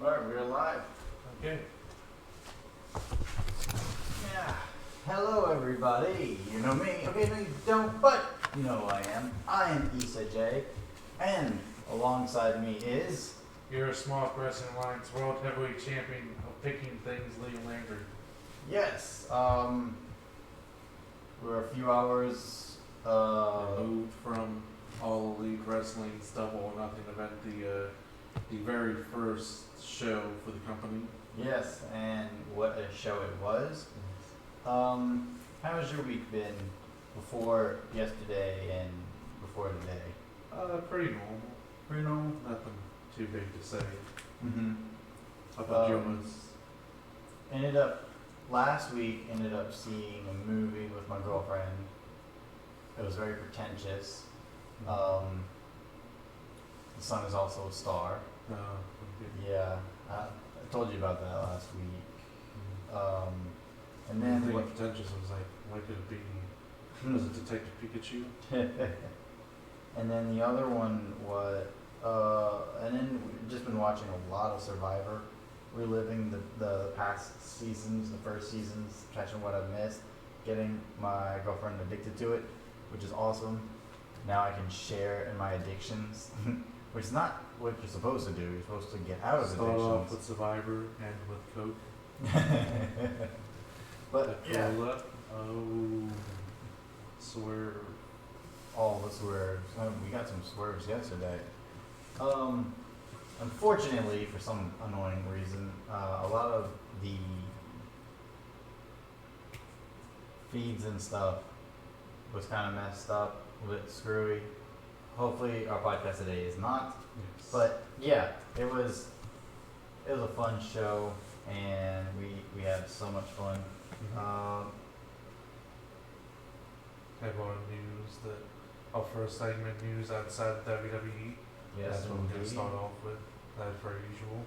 Alright, we're live. Okay. Yeah. Hello, everybody. You know me. Okay, no, you don't, but you know who I am. I am Issa J. And alongside me is. You're a Small Wrestling Alliance World Heavyweight Champion of Picking Things, Liam Lambert. Yes. We're a few hours. Removed from All Elite Wrestling's Double or Nothing event, the very first show for the company. Yes, and what a show it was. How has your week been before yesterday and before today? Pretty normal. Pretty normal. Nothing too big to say. Mm-hmm. How about yours? Last week ended up seeing a movie with my girlfriend. It was very pretentious. The son is also a star. Okay. Yeah, I told you about that last week. And The then thing pretentious was like could it be? Was it Detective Pikachu? and then the other one was, and then we've just been watching a lot of Survivor, reliving the past seasons, the first seasons, catching what I've missed, getting my girlfriend addicted to it, which is awesome. Now I can share in my addictions, which is not what you're supposed to do. You're supposed to get out of Start off addictions. with Survivor and with Coke. But yeah, Cola. Oh, swear. all the swerves. We got some swerves yesterday. Unfortunately, for some annoying reason, a lot of the feeds and stuff was kind of messed up, a bit screwy. Hopefully, our podcast today is not. Yes. But yeah, it was a fun show, and we had so much fun. Have our news that our first segment news outside of WWE. Yes, That's what we're going to indeed. start off with. That is very usual.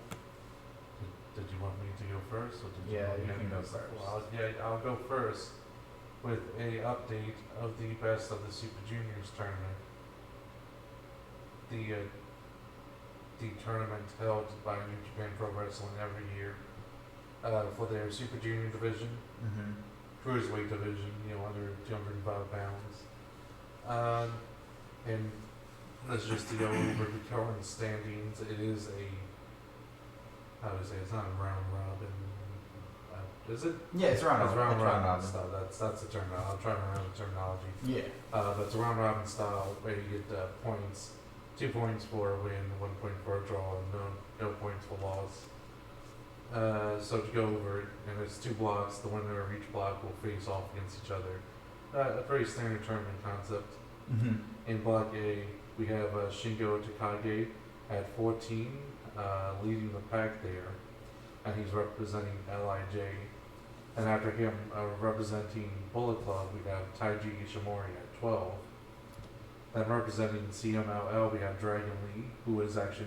Did you want me to go first, or did you Yeah, want you me can to go first. Well, I'll go first with a update of the best of the Super Juniors tournament. The tournament held by New Japan Pro Wrestling every year for their Super Junior division, Mm-hmm. cruiserweight division, under 205 pounds. And that's just to go over the current standings. It is how do I say, it's not a round robin. Is it? Yeah, it's round It's robin. round It's round robin style. That's the term. I'll try to remember the terminology. Yeah. But it's a round robin style where you get points. 2 points for a win, 1 point for a draw, and no points for loss. So to go over it, and there's 2 blocks. The winner of each block will face off against each other. A very standard tournament concept. Mm-hmm. In block A, we have Shingo Takagi at 14, leading the pack there, and he's representing LIJ. And after him, representing Bullet Club, we have Taiji Ishimori at 12. Then representing CMLL, we have Dragon Lee, who is actually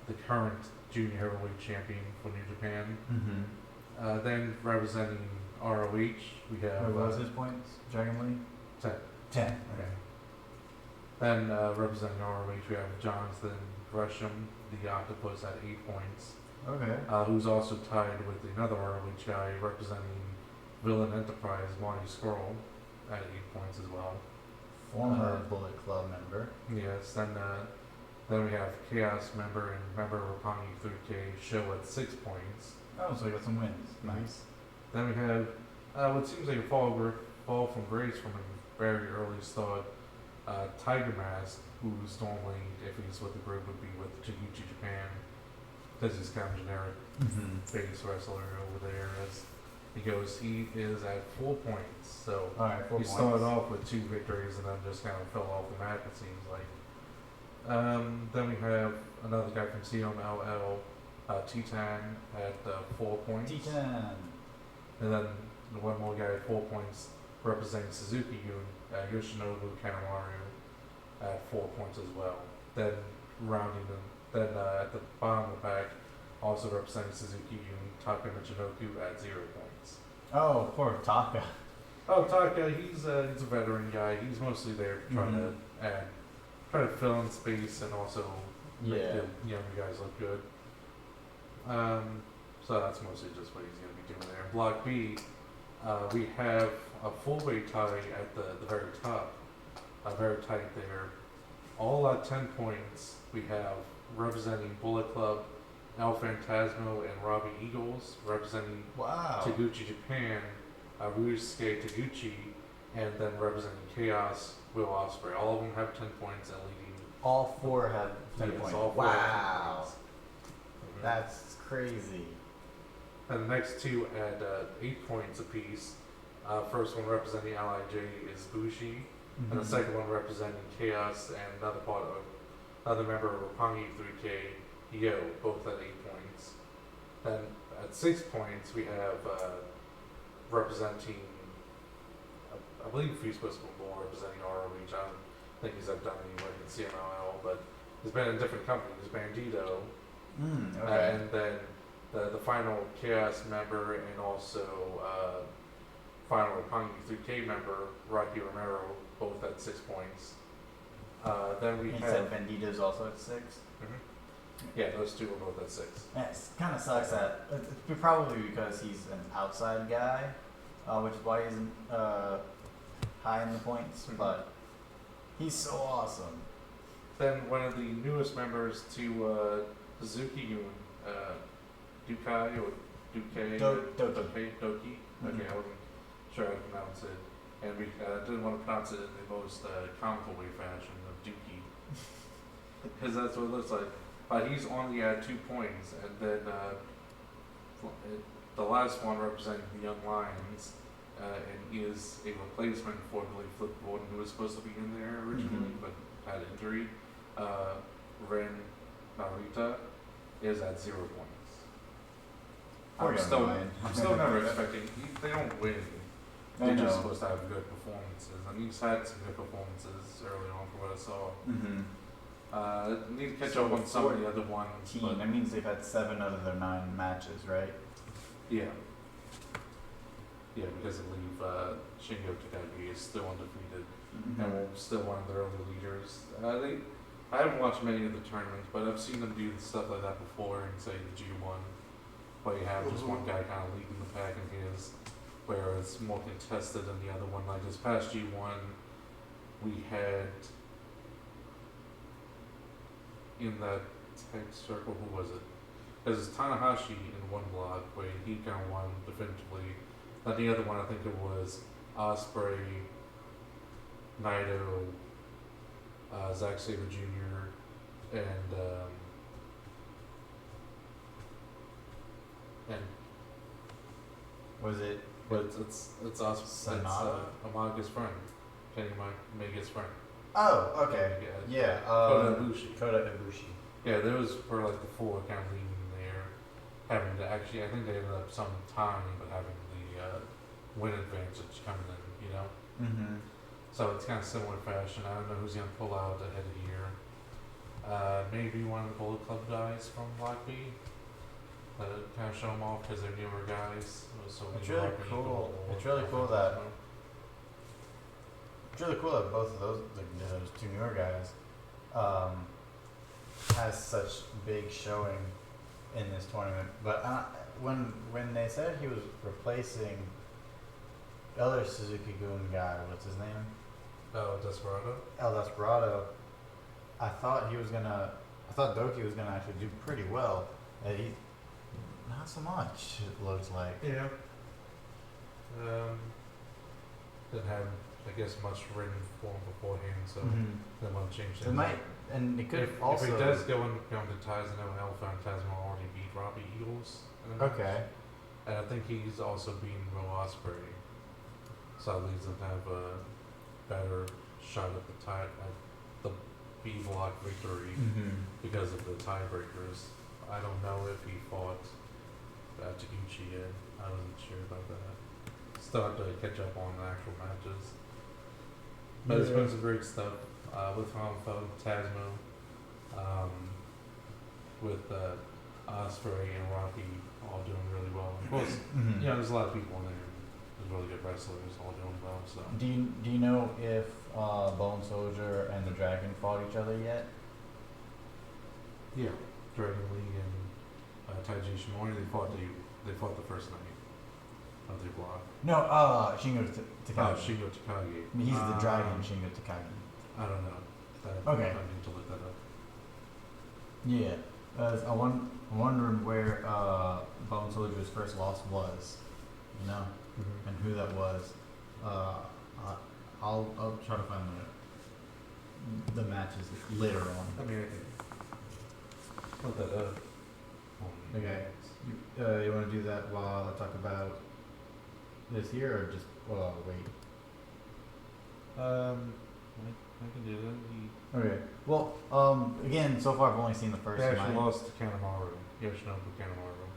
the current junior heavyweight champion for New Japan. Mm-hmm. Then representing ROH, we have What was his points? Dragon Lee? 10. 10. Okay. Then representing ROH, we have Jonathan Gresham, the Octopus, at 8 points. Okay. Who's also tied with another ROH guy representing Villain Enterprise, Marty Scurll, at 8 points as well. Former Bullet Club member. Yes, then we have Chaos member and member Roppongi 3K Show at 6 points. Oh, so he got some wins. Nice. Then we have what seems like a fall from grace from a very early start. Tiger Mask, who's normally, if he's with the group, would be with Taguchi Japan, because he's kind of generic Mm-hmm. base wrestler over there. He is at 4 points. So All right, 4 he points. started off with 2 victories and then just kind of fell off the map, it seems like. Then we have another guy from CMLL, Titan, at 4 points. Titan. And then one more guy at 4 points representing Suzuki-gun, Yoshinobu Kanemaru, at 4 points as well. Then at the bottom of the pack, also representing Suzuki-gun, Taka Michinoku at 0 points. Oh, poor Taka. Oh, Taka, he's a veteran guy. He's mostly there trying to fill in space and also make Yeah. the younger guys look good. So that's mostly just what he's going to be doing there. Block B, we have a four-way tie at the very top, very tight there. All at 10 points, we have representing Bullet Club, El Phantasmo, and Robbie Eagles, representing Wow. Taguchi Japan, Ryusuke Taguchi, and then representing Chaos, Will Ospreay. All of them have 10 points and leading. All four have 10 Yes, points. all four have 10 Wow. points. Mhm. That's crazy. And the next two at 8 points apiece. First one representing LIJ is Bushi, and the second one representing Chaos and another member of Roppongi 3K, Yo, both at 8 points. Then at 6 points we have representing, I believe he's supposed to be more representing ROH. I don't think he's ever done any work in CMLL, but he's been in different companies, Bandito, Okay. and then the final Chaos member and also final Roppongi 3K member, Rocky Romero, both at 6 points. Then we He have. said Bandito's also at 6. Mhm. Yeah, those two are both at 6. It kind of sucks that it's probably because he's an outside guy, which is why he isn't high in the points. Mhm. But he's so awesome. Then one of the newest members to Suzuki-gun, Dukai or Dukai, Doki. Mhm. Okay, I wasn't sure how to pronounce it, and we didn't want to pronounce it in the most comical way fashion of Dookie, because that's what it looks like. But he's only at 2 points, and then the last one representing the Young Lions, and he is a replacement for Billy Flip Gordon, who was supposed to be in there originally, Mhm. but had injury. Ren Narita is at 0 points. Poor I'm Young still, Lion. I'm still never expecting. They don't win. I They're know. just supposed to have good performances, and he's had some good performances early on from what I saw. Need to catch So up on some of four the other ones. Team. But That means they've had 7 out of their 9 matches, right? yeah. Yeah, because I believe Shingo Takagi is still undefeated and still one of the early leaders. I haven't watched many of the tournaments, but I've seen them do stuff like that before in, say, the G1, where you have just one guy kind of leading the pack in his, where it's more contested than the other one. Like this past G1, we had in that tag circle, who was it? It was Tanahashi in one block where he kind of won definitively. Then the other one, I think it was Ospreay, Naito, Zack Sabre Jr., and Was it? but it's Ospreay. Sonata? It's Amaga's friend, Kenny Omega's friend. Oh, okay. Yeah. Yeah. Kota Ibushi. Kota Ibushi. Yeah, there was for like the 4 kind of leading there, having to actually, I think they ended up some time, but having the win advantage coming in, you know? Mm-hmm. So it's kind of similar fashion. I don't know who's going to pull out ahead of here. Maybe one of the Bullet Club guys from Block B. Kind of show them off because they're newer guys. So It's maybe really Rocky cool. Eagle or It's really cool something, that- It's really cool that both of those 2 newer guys has such big showing in this tournament. But when they said he was replacing the other Suzuki-gun guy, what's his name? Oh, Desperado? El Desperado, I thought Doki was gonna actually do pretty well. He not so much, it looks like. Yeah. Didn't have, I guess, much written for him beforehand, so they want to change It things. might, and it could If also. he does go into ties, I know El Phantasmo already beat Robbie Eagles in a match. Okay. And I think he's also beaten Will Ospreay. So that leaves him to have a better shot at the B block victory because of the tiebreakers. I don't know if he fought Taguchi yet. I wasn't sure about that. Still have to catch up on the actual matches. But it's been some great stuff with Tasmo, with Ospreay and Rocky all doing really well. Of course, you know, there's a lot of people in there. There's really good wrestlers all doing well. So Do you know if Bone Soldier and the Dragon fought each other yet? Yeah, Dragon Lee and Taiji Ishimori, they fought the first night of their block. No, Shingo Takagi. Oh, Shingo Takagi. I mean, he's the dragon, Shingo Takagi. I don't know. Okay. I need to look that up. Yeah. I'm wondering where Bone Soldier's first loss was, you know, Mm-hmm. and who that was. I'll try to find the matches later on. I mean, I can look that up. Okay. You want to do that while I talk about this here, or just wait? I can do that. Okay. Well, again, so far I've only seen the first They actually night. lost to Kanemaru. Yoshinobu Kanemaru.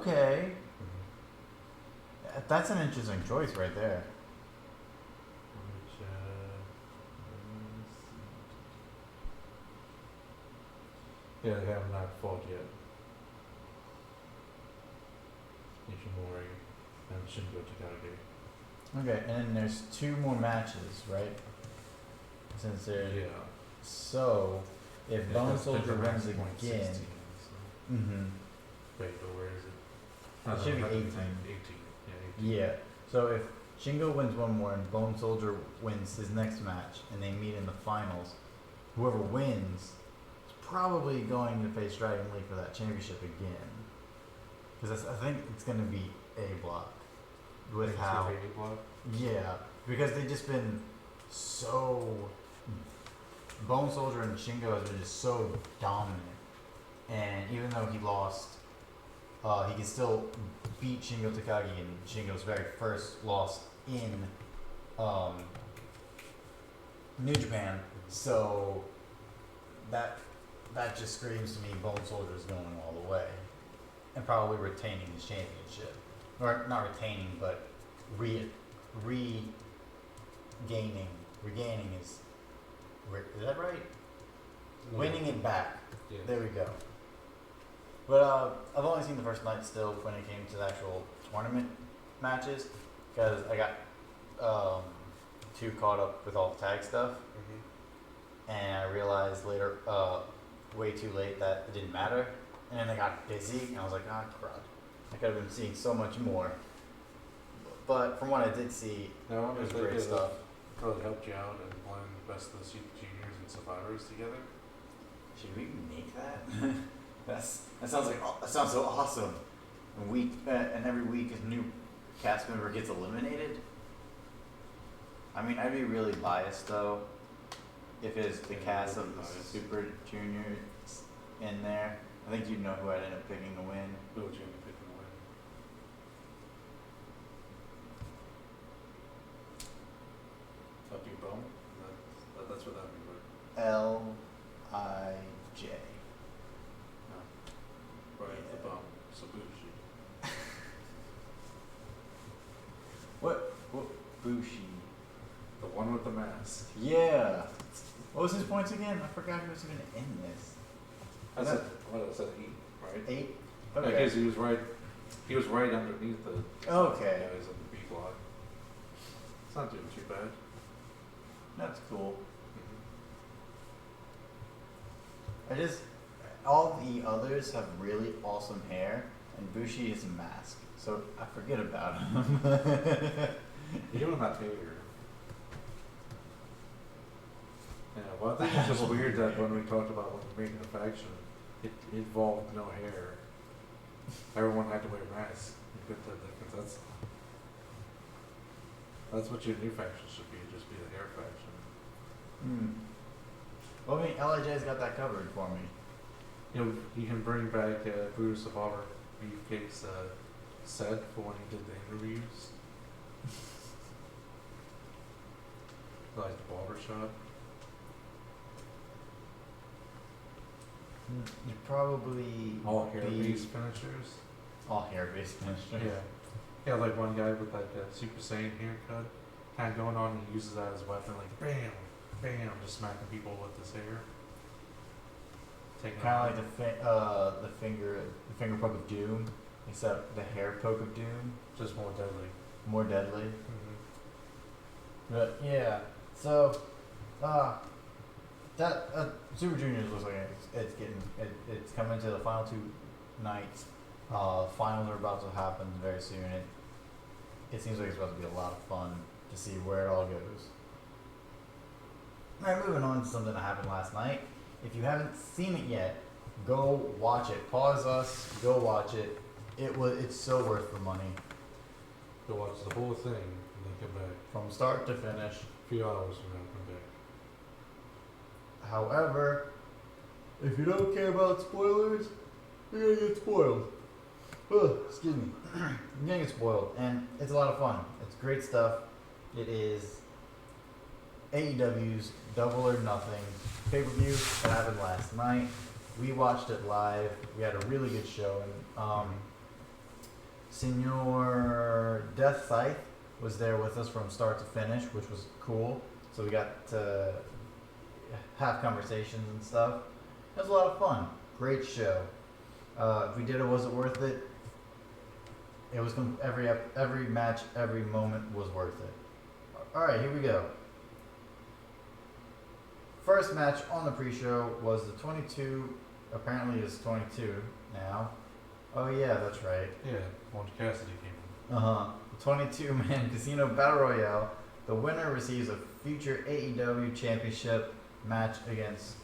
Okay, Mm-hmm. that's an interesting choice right there. Which, yeah, they have not fought yet. Ishimori and Shingo Takagi. Okay, and then there's 2 more matches, right? Since there's Yeah. so, if Yeah, Bone that's Soldier different wins max point again, 16, so. mm-hmm. Wait, but where is it? It should be 18. 18. Yeah, 18. Yeah. So if Shingo wins one more and Bone Soldier wins his next match, and they meet in the finals, whoever wins is probably going to face Dragon Lee for that championship again. Because I think it's going to be A block with Think it's how. gonna be A block? Yeah, because they've just been so. Bone Soldier and Shingo has been just so dominant, and even though he lost, he can still beat Shingo Takagi in Shingo's very first loss in New Japan. So that just screams to me Bone Soldier is going all the way, and probably retaining his championship, or not retaining, but regaining his. Is that right? Winning it back. Yeah. There we go. But I've only seen the first night still when it came to the actual tournament matches, because I got too caught up with all the tag stuff, and I realized later, way too late, that it didn't matter. And then I got busy, and I was like, ah, crud. I could have been seeing so much more. But from what I did see, No, it was if they great did, stuff. probably helped you out and blend the best of the Super Juniors and Survivors together. Should we make that? that sounds so awesome. And every week a new cast member gets eliminated. I mean, I'd be really biased though, if it's the Yeah, cast you'd of be the biased. Super Juniors in there. I think you'd know who I'd end up picking to win. Who would you end up picking to win? Up your bone? That's what that would be, L-I-J. no. Right, Yeah. the bone. Sabushi. What Bushi? The one with the mask. Yeah. What was his points again? I forgot he was even in this. I said, what I said 8, right? 8? Okay. Okay. Because he was right underneath the Okay. guys on the B block. It's not doing too bad. That's cool. All the others have really awesome hair, and Bushi is a mask, so I forget about him. You don't have hair. Yeah, well, I think it's just weird that when we talked about when making a faction, it involved no hair. Everyone had to wear masks. You put that difference. That's what your new faction should be. Just be the hair faction. Well, I mean, LIJ's got that covered for me. You know, you can bring back Bruce of our Beefcake's set for when he did the interviews. Like the barber shop. You probably All hair-based finishers. all hair-based finishers. Yeah. Yeah, like one guy with like a Super Saiyan haircut, kind of going on, and he uses that as a weapon, like bam, bam, just smacking people with his hair. Taking Kind of like the finger poke of doom, except the hair poke of doom, just more deadly. more deadly. Mm-hmm. But yeah, so That Super Juniors looks like it's coming to the final two nights. Finals are about to happen very soon. It seems like it's about to be a lot of fun to see where it all goes. Alright, moving on to something that happened last night. If you haven't seen it yet, go watch it. Pause us, go watch it. It's so worth the money. Go watch the whole thing and then come back. From start to finish. A few hours from now, come back. However, if you don't care about spoilers, you're gonna get spoiled. Ugh, excuse me. You're gonna get spoiled, and it's a lot of fun. It's great stuff. It is AEW's Double or Nothing pay-per-view that happened last night. We watched it live. We had a really good show, and Senor Death Scythe was there with us from start to finish, which was cool. So we got to have conversations and stuff. It was a lot of fun. Great show. If we did it, was it worth it? It was every match, every moment was worth it. All right, here we go. First match on the pre-show was the 22. Apparently, it's 22 now. Oh yeah, that's right. Yeah, Orange Cassidy came in. 22-man Casino Battle Royale. The winner receives a future AEW Championship match against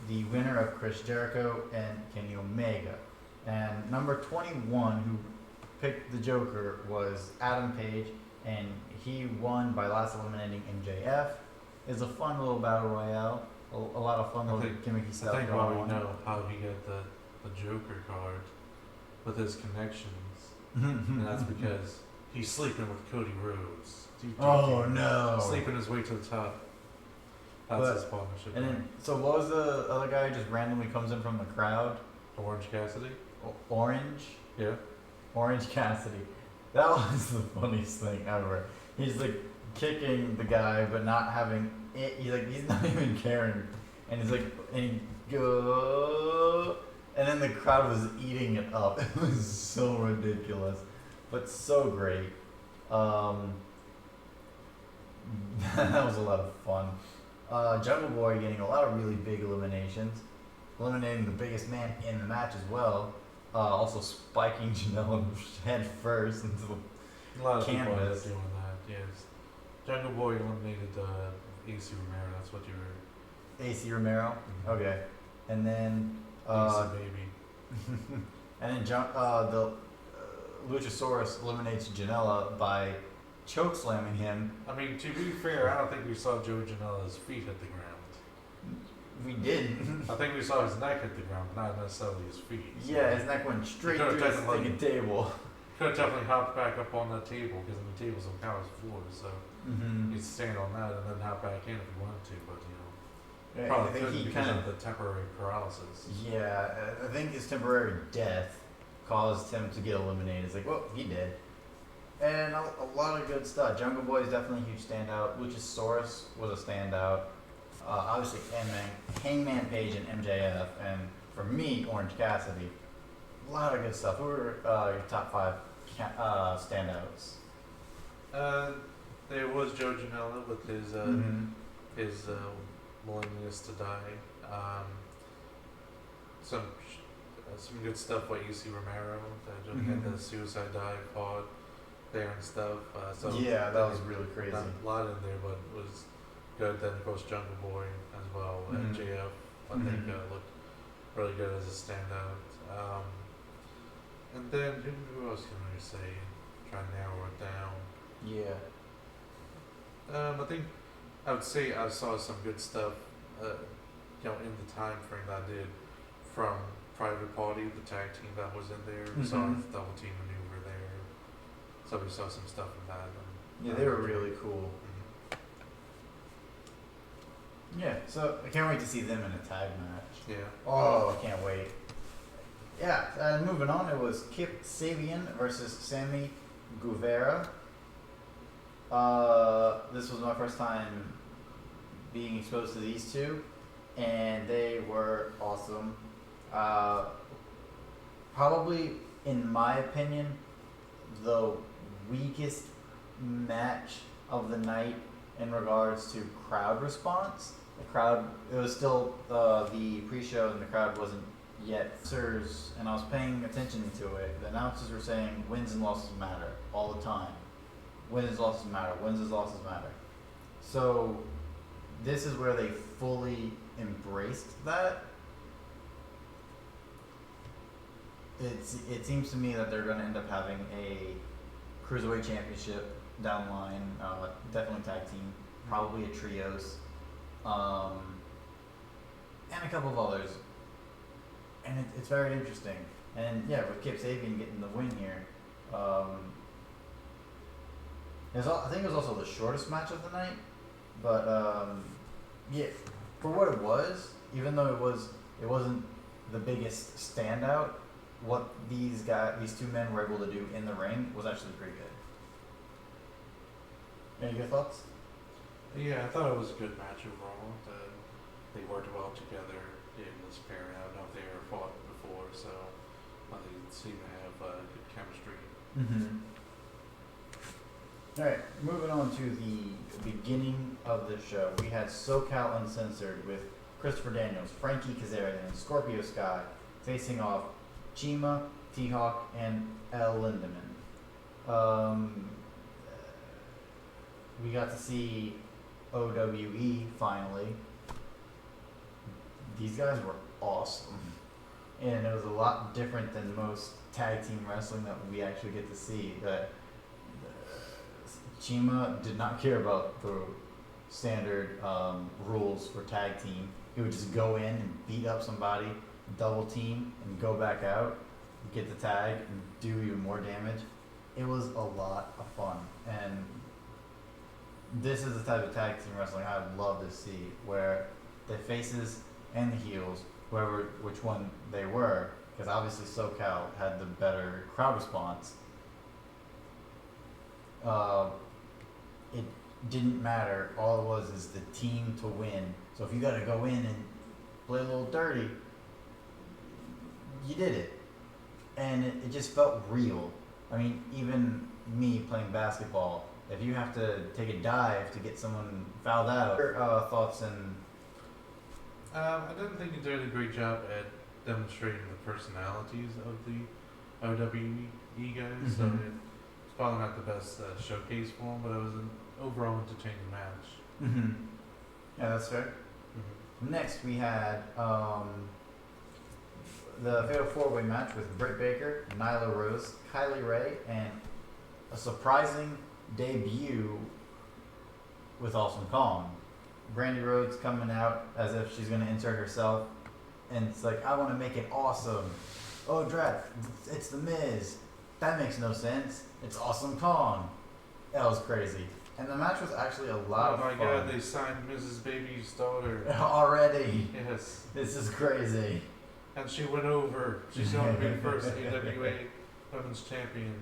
the winner of Chris Jericho and Kenny Omega. And number 21, who picked the Joker, was Adam Page, and he won by last eliminating MJF. It's a fun little battle royale. A lot of fun little gimmicky stuff. I think why we know how he got the Joker card with his connections. And that's because he's sleeping with Cody Rhodes. Oh no! Sleeping his way to the top. That's his partnership. And then, so what was the other guy who just randomly comes in from the crowd? Orange Cassidy? Orange? Yeah. Orange Cassidy. That was the funniest thing ever. He's like kicking the guy, but not having it. He's not even caring. And he's like, and he go. And then the crowd was eating it up. It was so ridiculous, but so great. That was a lot of fun. Jungle Boy getting a lot of really big eliminations, eliminating the biggest man in the match as well. Also spiking Janela head first into the A lot of canvas. people are doing that, yes. Jungle Boy eliminated AC Romero, that's what you were. AC Romero. Mm-hmm. Okay, and then AC Baby. and then the Luchasaurus eliminates Janela by choke slamming him. I mean, to be fair, I don't think we saw Joe Janela's feet hit the ground. We didn't. I think we saw his neck hit the ground, but not necessarily his feet. So Yeah, his neck went straight through the stinking table. Could have definitely hopped back up on that table because the table's on Cow's floor, so he'd stand on that and then hop back in if he wanted to, but Yeah, probably I think couldn't he because kind of the temporary paralysis. Yeah, I think his temporary death caused him to get eliminated. It's like, well, he did. And a lot of good stuff. Jungle Boy is definitely a huge standout. Luchasaurus was a standout. Obviously, Hangman Page and MJF. And for me, Orange Cassidy. A lot of good stuff. Who were your top 5 standouts? There was Joe Janela with his willingness to die. Some good stuff by EC Romero. That had the suicide dive pod there and stuff. So yeah, that was really crazy. Not a lot in there, but it was good. Then of course Jungle Boy as well. MJF I think looked really good as a standout. And then who else can I say? Try and narrow it down. Yeah. I think I would say I saw some good stuff, in the time frame that I did from Private Party, the tag team that was in there. We saw the double team maneuver there, so we saw some stuff in that. Yeah, they were really cool. Yeah, so I can't wait to see them in a tag match. Yeah. Oh, I can't wait. Yeah, and moving on, it was Kip Sabian versus Sammy Guevara. This was my first time being exposed to these two, and they were awesome. Probably, in my opinion, the weakest match of the night in regards to crowd response. The crowd, it was still the pre-show, and the crowd wasn't yet. Sirs, and I was paying attention to it. The announcers were saying wins and losses matter all the time. Wins and losses matter. Wins and losses matter. So this is where they fully embraced that. It seems to me that they're going to end up having a cruiserweight championship down the line, definitely tag team, probably a trios, and a couple of others. And it's very interesting. And yeah, with Kip Sabian getting the win here, I think it was also the shortest match of the night. But yeah, for what it was, even though it wasn't the biggest standout, what these two men were able to do in the ring was actually pretty good. Any good thoughts? Yeah, I thought it was a good match overall. They worked well together in this pairing. I don't know if they ever fought before, so they seem to have good chemistry. Mm-hmm. All right, moving on to the beginning of the show. We had SoCal Uncensored with Christopher Daniels, Frankie Kazarian, and Scorpio Sky facing off Chima, T-Hawk, and El Lindemann. We got to see OWE finally. These guys were awesome. And it was a lot different than most tag team wrestling that we actually get to see. Chima did not care about the standard rules for tag team. He would just go in and beat up somebody, double team, and go back out, get the tag, and do even more damage. It was a lot of fun. And this is the type of tag team wrestling I would love to see, where the faces and the heels, which one they were, because obviously SoCal had the better crowd response. It didn't matter. All it was is the team to win. So if you got to go in and play a little dirty, you did it. And it just felt real. I mean, even me playing basketball, if you have to take a dive to get someone fouled out, thoughts and... I didn't think he did a great job at demonstrating the personalities of the OWE guys, so it's probably not the best showcase for him, but it was an overall entertaining match. Mm-hmm. Yeah, that's fair. Mm-hmm. Next, we had the Fatal 4-Way match with Britt Baker, Nyla Rose, Kylie Ray, and a surprising debut with Awesome Kong. Brandy Rhodes coming out as if she's going to insert herself, and it's like, I want to make it awesome. Oh, drat, it's The Miz. That makes no sense. It's Awesome Kong. That was crazy. And the match was actually a lot of fun. Oh my god, they signed Mrs. Baby's daughter. Already. Yes. This is crazy. And she went over. She's going to be the first AWA Women's Champion.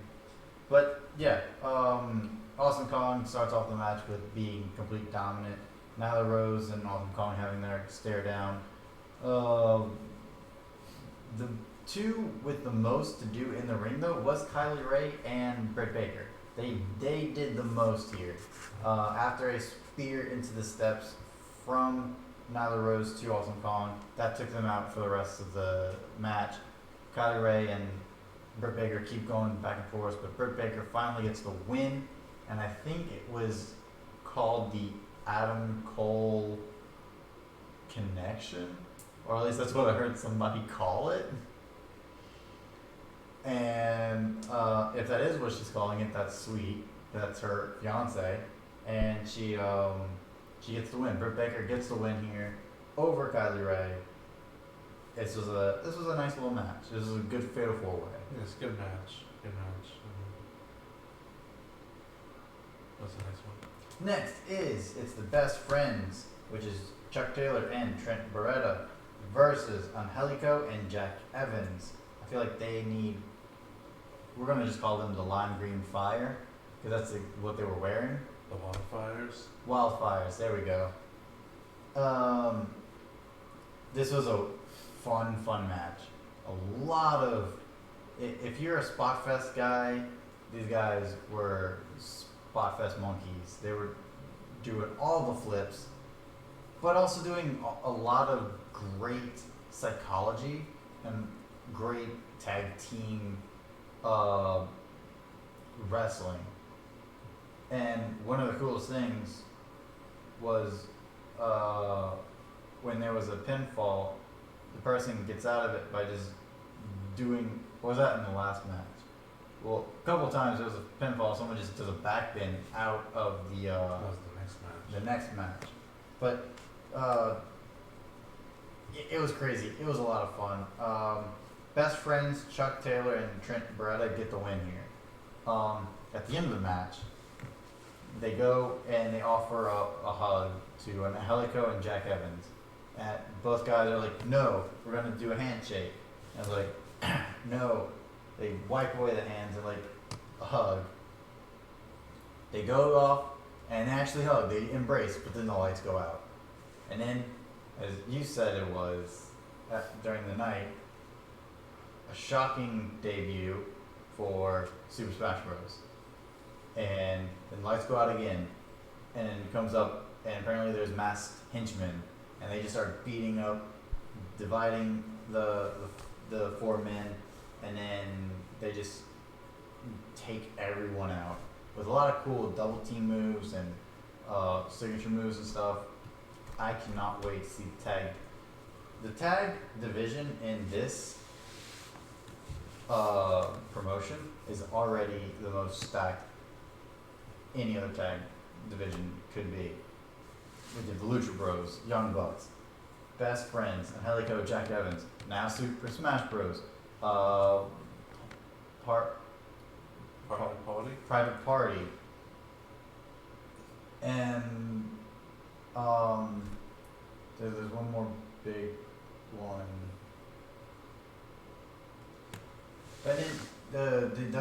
But yeah, Awesome Kong starts off the match with being complete dominant. Nyla Rose and Awesome Kong having their stare down. The two with the most to do in the ring though was Kylie Ray and Britt Baker. They did the most here. After a spear into the steps from Nyla Rose to Awesome Kong, that took them out for the rest of the match. Kylie Ray and Britt Baker keep going back and forth, but Britt Baker finally gets the win, and I think it was called the Adam Cole Connection, or at least that's what I heard somebody call it. And if that is what she's calling it, that's sweet. That's her fiance, and she gets the win. Britt Baker gets the win here over Kylie Ray. This was a nice little match. This was a good fatal 4-way. It's a good match. Good match. That's a nice one. Next it's the Best Friends, which is Chuck Taylor and Trent Beretta versus Angelico and Jack Evans. I feel like we're going to just call them the Lime Green Fire, because that's what they were wearing. The Wildfires. Wildfires, there we go. This was a fun match. A lot of... If you're a Spotfest guy, these guys were Spotfest monkeys. They were doing all the flips, but also doing a lot of great psychology and great tag team uh, wrestling. And one of the coolest things was uh, when there was a pinfall, the person gets out of it by just doing. What was that in the last match? Well, a couple times there was a pinfall. Someone just does a backbend out of the That was the next match. the next match. But it was crazy. It was a lot of fun. Best friends Chuck Taylor and Trent Beretta get the win here. At the end of the match, they go and they offer a hug to Angelico and Jack Evans. And both guys are like, no, we're going to do a handshake. And I was like, no. They wipe away the hands and like a hug. They go off and they actually hug. They embrace, but then the lights go out. And then, as you said it was during the night, a shocking debut for Super Smash Bros. And then lights go out again, and it comes up, and apparently there's masked henchmen, and they just start beating up, dividing the four men, and then they just take everyone out with a lot of cool double team moves and signature moves and stuff. I cannot wait to see the tag. The tag division in this promotion is already the most stacked any other tag division could be. We did the Lucha Bros, Young Bucks, Best Friends, Angelico, Jack Evans, now Super Smash Bros, Private Party, and there's one more big one. But then the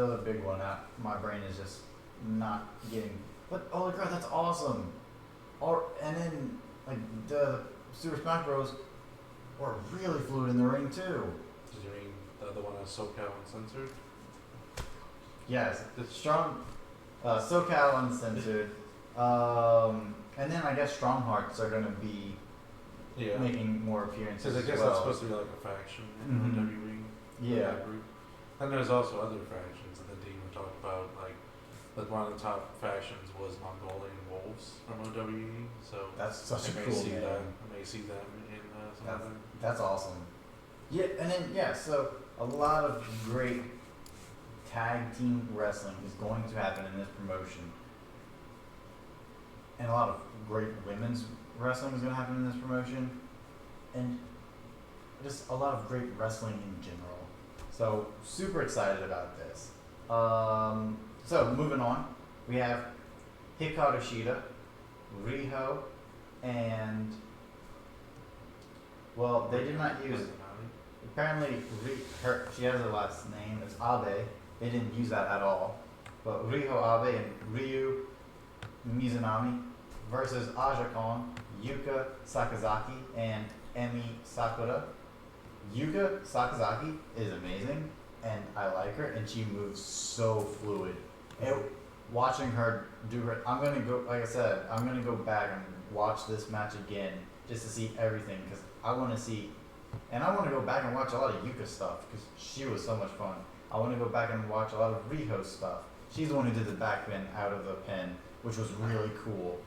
other big one, my brain is just not getting. But holy crap, that's awesome! And then like the Super Smash Bros. Were really fluid in the ring too. Did you mean the other one is SoCal Uncensored? Yes, the strong SoCal Uncensored. And then I guess Strong Hearts are gonna be making more appearances. Because I guess as well. that's supposed to be like a faction in Mhm. WWE. Yeah. That group. And there's also other factions that the Dean would talk about, like one of the top factions was Mongolian Wolves from OWE. So That's such a I may cool see name. that. I may see them in some That's, other. that's awesome. Yeah, and then so a lot of great tag team wrestling is going to happen in this promotion. And a lot of great women's wrestling is going to happen in this promotion. And just a lot of great wrestling in general. So, super excited about this. So, moving on, we have Hikaru Shida, Riho, and, well, they did not use, apparently, she has a last name, it's Abe. They didn't use that at all. But Riho Abe and Ryu Mizunami versus Aja Kong, Yuka Sakazaki, and Emi Sakura. Yuka Sakazaki is amazing, and I like her, and she moves so fluid. And watching her do her, I'm gonna go. Like I said, I'm gonna go back and watch this match again just to see everything, because I want to see, and I want to go back and watch a lot of Yuka stuff because she was so much fun. I want to go back and watch a lot of Riho stuff. She's the one who did the backbend out of the pin, which was really cool.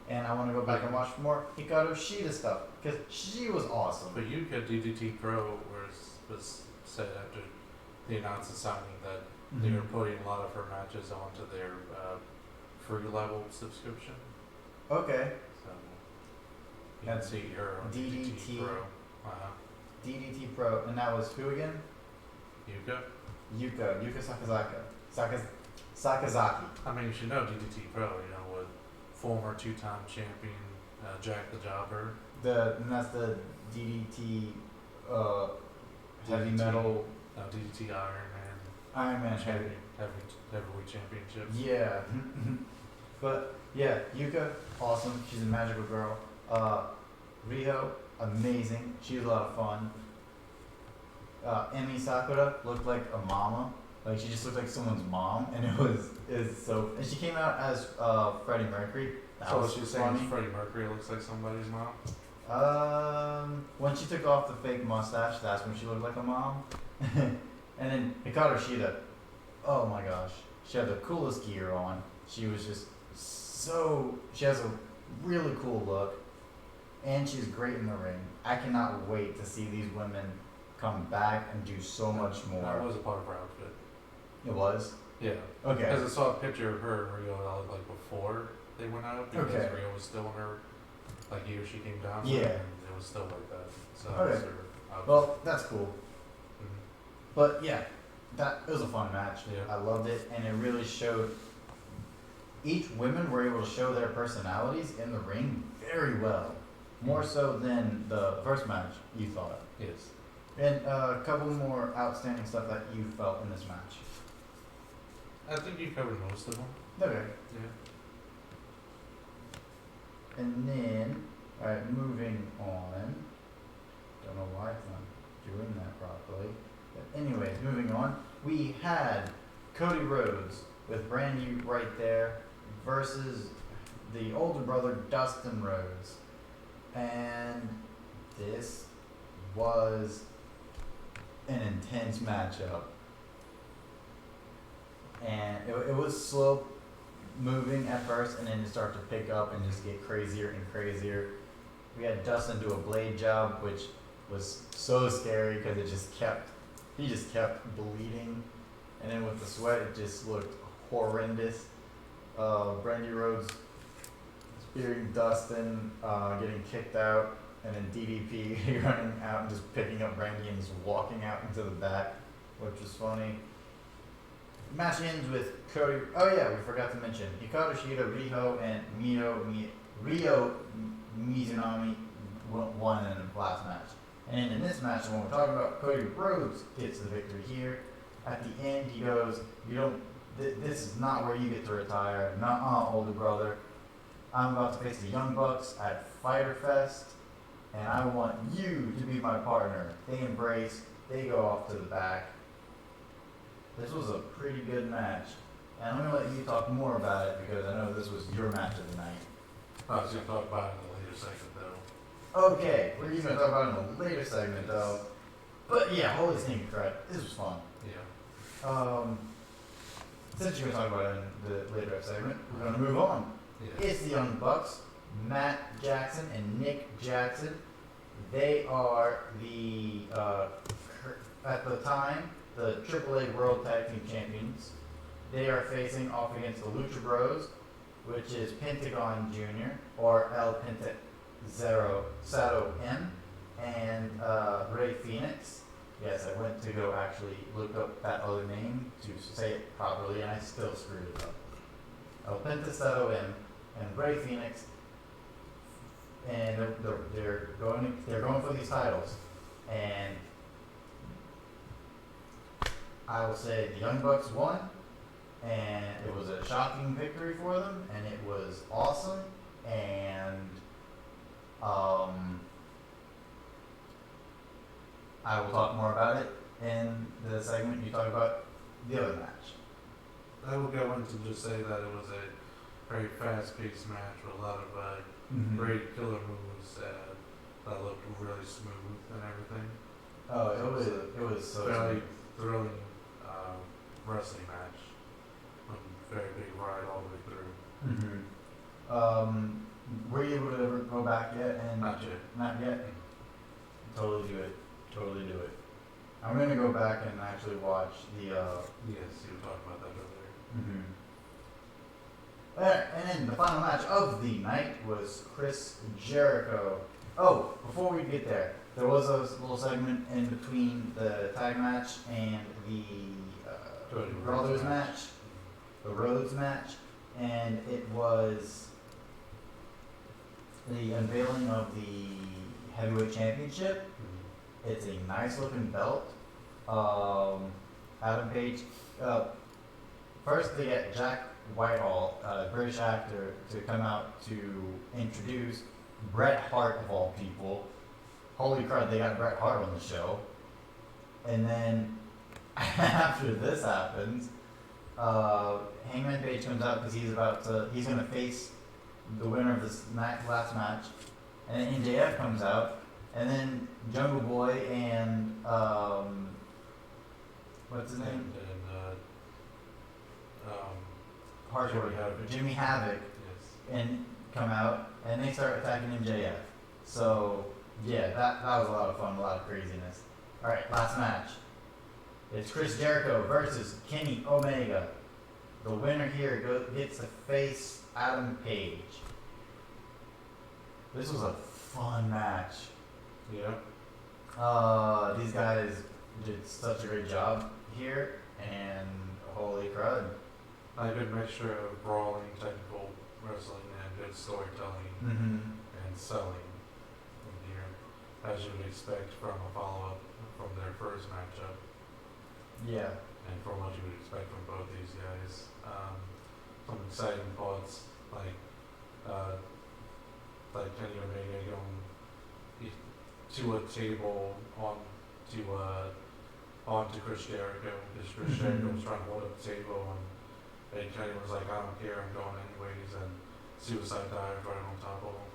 And I want to go back and watch more Hikaru Shida stuff because she was awesome. But Yuka DDT Pro was said after the announced signing that they were putting a lot of her matches onto their free level subscription. Okay. So you can see her on DDT Pro. DDT Pro, and that was who again? Yuka Sakazaki. I mean, you should know DDT Pro, with former two-time champion Jack the Jobber. And that's the DDT heavy DDT, metal. DDT Iron Man heavy. Heavyweight championship. Yeah. But yeah, Yuka, awesome. She's a magical girl. Riho, amazing. She was a lot of fun. Emi Sakura looked like a mama. Like she just looked like someone's mom, and it was so. And she came out as Freddie Mercury, That So was she's saying funny. Freddie Mercury looks like somebody's mom? When she took off the fake mustache, that's when she looked like a mom. And then Hikaru Shida, oh my gosh, she had the coolest gear on. She was just she has a really cool look, and she's great in the ring. I cannot wait to see these women come back and do so much more. That was a part of her outfit. It was? Yeah. Okay. Because I saw a picture of her and Rio like before they went out because Okay. Rio was still in her like year she came down. Yeah. And it was still like that. So that was Okay. her outfit. Well, that's cool. Mhm. But yeah, it was a fun match. Yeah. I loved it, and it really showed. Each women were able to show their personalities in the ring very well, more so than the first match. You thought, Yes. and a couple more outstanding stuff that you felt in this match. I think you covered most of them. Okay, Yeah. and then all right, moving on. Don't know why it's not doing that properly, but anyways, moving on. We had Cody Rhodes with Brandy right there versus the older brother Dustin Rhodes, and this was an intense matchup. And it was slow moving at first, and then it started to pick up and just get crazier and crazier. We had Dustin do a blade job, which was so scary because he just kept bleeding, and then with the sweat, it just looked horrendous. Brandy Rhodes spearing Dustin, getting kicked out, and then DDP running out and just picking up Brandy and just walking out into the back, which was funny. Match ends with Cody. Oh yeah, we forgot to mention Hikaru Shida, Riho, and Rio Mizunami won in the last match. And in this match, when we're talking about, Cody Rhodes gets the victory here. At the end, he goes, "You don't. This is not where you get to retire. Nuh-uh, older brother. I'm about to face the Young Bucks at Fyter Fest, and I want you to be my partner." They embrace. They go off to the back. This was a pretty good match, and I'm gonna let you talk more about it because I know this was your match of the night. I was going to talk about it in the later segment though. Okay, we're gonna talk about it in the later segment though. But yeah, holy stinking crap, this was fun. Yeah. Since you're gonna talk about it in the later segment, we're gonna move on. Yeah. It's the Young Bucks, Matt Jackson and Nick Jackson. They are the at the time the AAA World Tag Team Champions. They are facing off against the Lucha Bros, which is Pentagon Jr. or El Sato M, and Ray Phoenix. Yes, I went to go actually look up that other name to say it properly, and I still screwed it up. El Sato M and Ray Phoenix, and they're going for these titles, and I will say the Young Bucks won, and it was a shocking victory for them, and it was awesome, and I will talk more about it in the segment you talk about the other match. I will go into just say that it was a very fast-paced match with a lot of great killer moves that looked really smooth and everything. Oh, it was so Fairly smooth. thrilling wrestling match. Very big ride all the way through. Were you able to ever go back yet? And Not yet. Not yet. Totally do it. Totally do it. I'm gonna go back and actually watch the. Yes, you were talking about that earlier. Alright, and then the final match of the night was Chris Jericho. Oh, before we get there, there was a little segment in between the tag match and the Brothers match, the Rhodes match, and it was the unveiling of the Heavyweight Championship. It's a nice looking belt. Adam Page. First, they get Jack Whitehall, a British actor, to come out to introduce Bret Hart of all people. Holy crap, they got Bret Hart on the show. And then after this happens, Hangman Page comes out because he's gonna face the winner of this last match, and then MJF comes out, and then Jungle Boy and what's his name? Hardcore Jimmy Havoc Yes. and come out, and they start attacking MJF. So yeah, that was a lot of fun, a lot of craziness. All right, last match. It's Chris Jericho versus Kenny Omega. The winner here gets to face Adam Page. This was a fun match. Yeah. These guys did such a great job here, and holy crud. A good mixture of brawling, technical wrestling, and good storytelling and selling in here, as you would expect from a follow-up from their first matchup. Yeah. And from what you would expect from both these guys. Some exciting parts like Kenny Omega going to a table onto Chris Jericho, because Chris Jericho was trying to hold up the table, and Kenny was like, I don't care, I'm going anyways, and suicide dive right on top of him.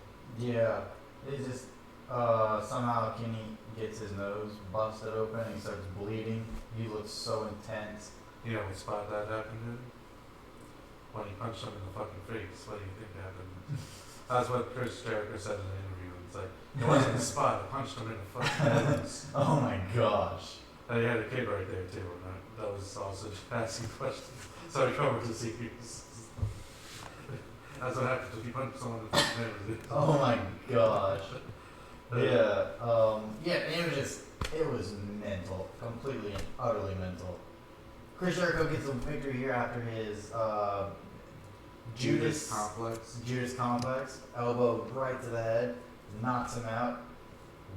Yeah. It's just somehow Kenny gets his nose busted open and he starts bleeding. He looks so intense. You know what spot that happened in? When he punched him in the fucking face. What do you think happened? That's what Chris Jericho said in the interview. It's like, it wasn't the spot, I punched him in the fucking nose. Oh my gosh. And he had a kid right there too, and that was also just asking questions. So I come over to see you. That's what happens if you punch someone in the nose. Oh my gosh. Yeah. Yeah, it was mental. Completely and utterly mental. Chris Jericho gets a victory here after his Judas complex. Elbow right to the head. Knocks him out.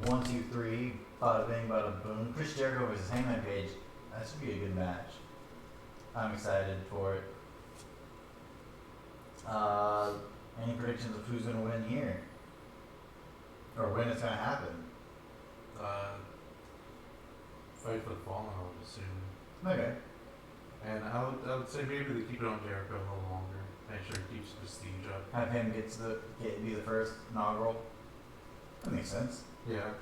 1, 2, 3. Bada bing, bada boom. Chris Jericho versus Hangman Page. That should be a good match. I'm excited for it. Any predictions of who's going to win here? Or when it's going to happen? Fight for the fallen, I would assume. Okay. And I would say maybe they keep it on Jericho a little longer. Make sure it keeps prestige up. Have him be the first inaugural. That makes sense. Yeah.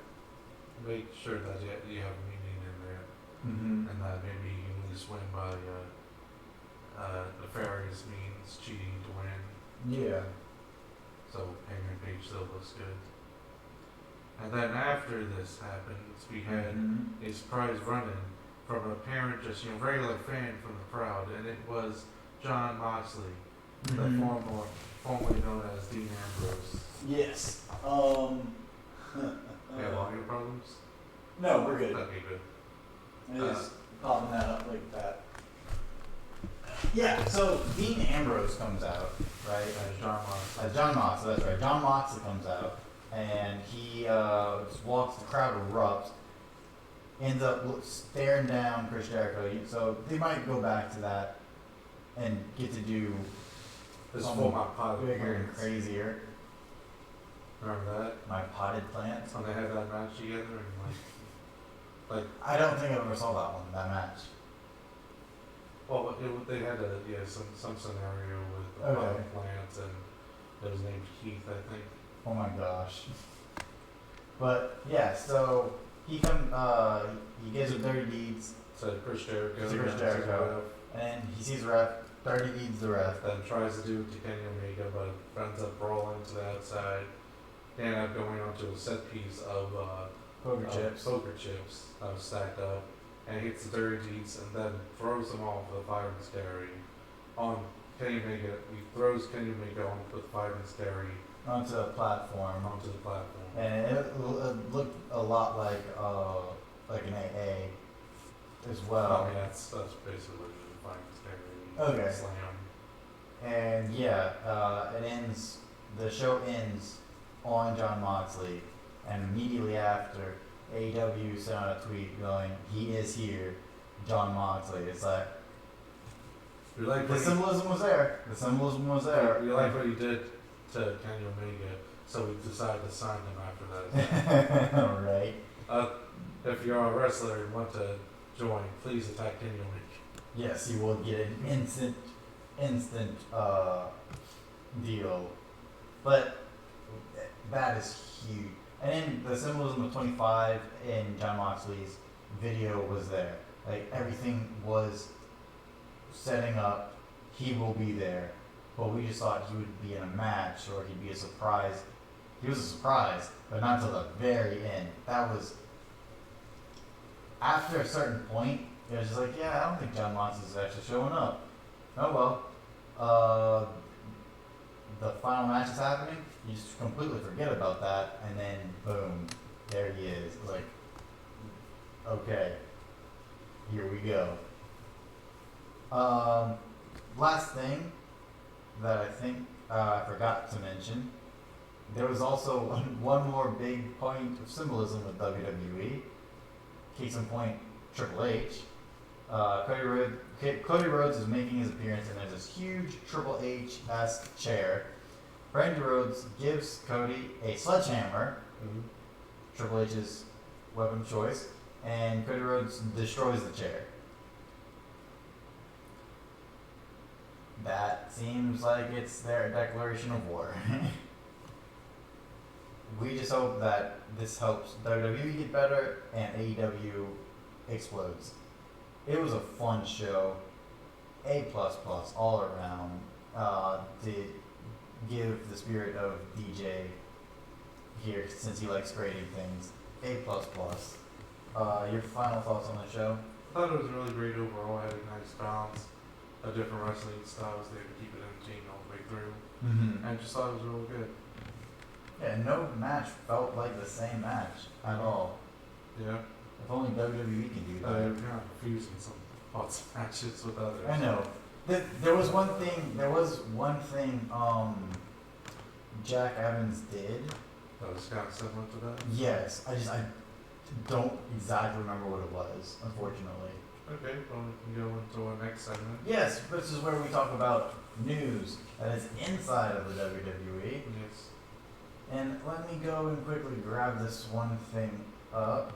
Make sure that you have a meaning in there. Mm-hmm. And that maybe you can at least win by nefarious means, cheating to win. Yeah. So Hangman Page still looks good. And then after this happens, we had a surprise run-in from a apparent, just regular fan from the crowd, and it was Jon Moxley, the formerly known as Dean Ambrose. Yes. You have audio problems? No, we're good. Okay, good. Just popping that up like that. Yeah, so Dean Ambrose comes out, right? John Moxley, that's right. John Moxley comes out, and he just walks, the crowd erupts, ends up staring down Chris Jericho. So they might go back to that and get to do something bigger and crazier. Remember that? My potted plants. When they had that match together, and I don't think I ever saw that match. Well, they had some scenario with the potted plants, and it was named Keith, I think. Oh my gosh. But yeah, so he gives him dirty deeds. So Chris Jericho. And he sees the ref, dirty deeds the ref. Then tries to do it to Kenny Omega, but ends up brawling to the outside. They end up going onto a set piece of poker chips that was stacked up, and hits the dirty deeds, and then throws them off with a fire and scary on Kenny Omega. He throws Kenny Omega on with fire and scary onto the platform. And it looked a lot like an AA as well. I mean, that's basically what it is, fire and scary. Okay. Slam. And yeah, the show ends on Jon Moxley, and immediately after, AEW sent out a tweet going, "He is here, Jon Moxley." It's like, the symbolism was there. We like what he did to Kenny Omega, so we decided to sign him after that. All right. If you're a wrestler and want to join, please attack Kenny Omega. Yes, you will get an instant deal. But that is huge. And then the symbolism of 25 in John Moxley's video was there. Like everything was setting up. He will be there, but we just thought he would be in a match or he'd be a surprise. He was a surprise, but not till the very end. That was after a certain point. It was just like, yeah, I don't think John Moxley's actually showing up. Oh well. The final match is happening. You just completely forget about that, and then boom, there he is. It's like, okay, here we go. Last thing that I think I forgot to mention, there was also one more big point of symbolism with WWE. Case in point, Triple H. Cody Rhodes is making his appearance, and there's this huge Triple H-esque chair. Randy Rhodes gives Cody a sledgehammer, Triple H's weapon of choice, and Cody Rhodes destroys the chair. That seems like it's their declaration of war. We just hope that this helps WWE get better and AEW explodes. It was a fun show, A++ all around. To give the spirit of DJ here, since he likes grading things, A++. Your final thoughts on the show? I thought it was really great overall. I had a nice balance of different wrestling styles there to keep it entertaining all the way through. Mm-hmm. And I just thought it was really good. Yeah, no match felt like the same match at all. Yeah. If only WWE can do They that. were kind of confusing some lots of matches with others. I know. There was one thing. Jack Evans did. That was kind of similar to that. Yes, I don't exactly remember what it was, unfortunately. Okay, well, we can go into our next segment. Yes, this is where we talk about news that is inside of the WWE. Yes. And let me go and quickly grab this one thing up.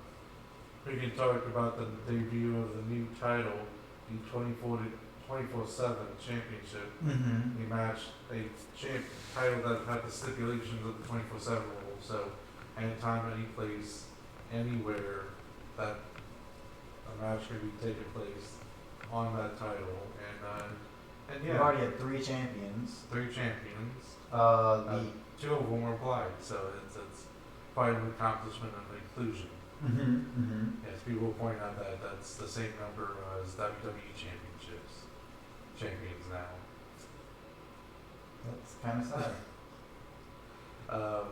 We can talk about the debut of the new title, the 24/7 championship. Mm-hmm. He matched a title that had the stipulations of the 24/7 rule. So, anytime, any place, anywhere that a match could be taking place on that title, and yeah, We've already had 3 champions. 3 champions. The 2 of them were blind, so it's quite an accomplishment and an inclusion. Yes, people will point out that that's the same number as WWE champions now. That's kind of sad.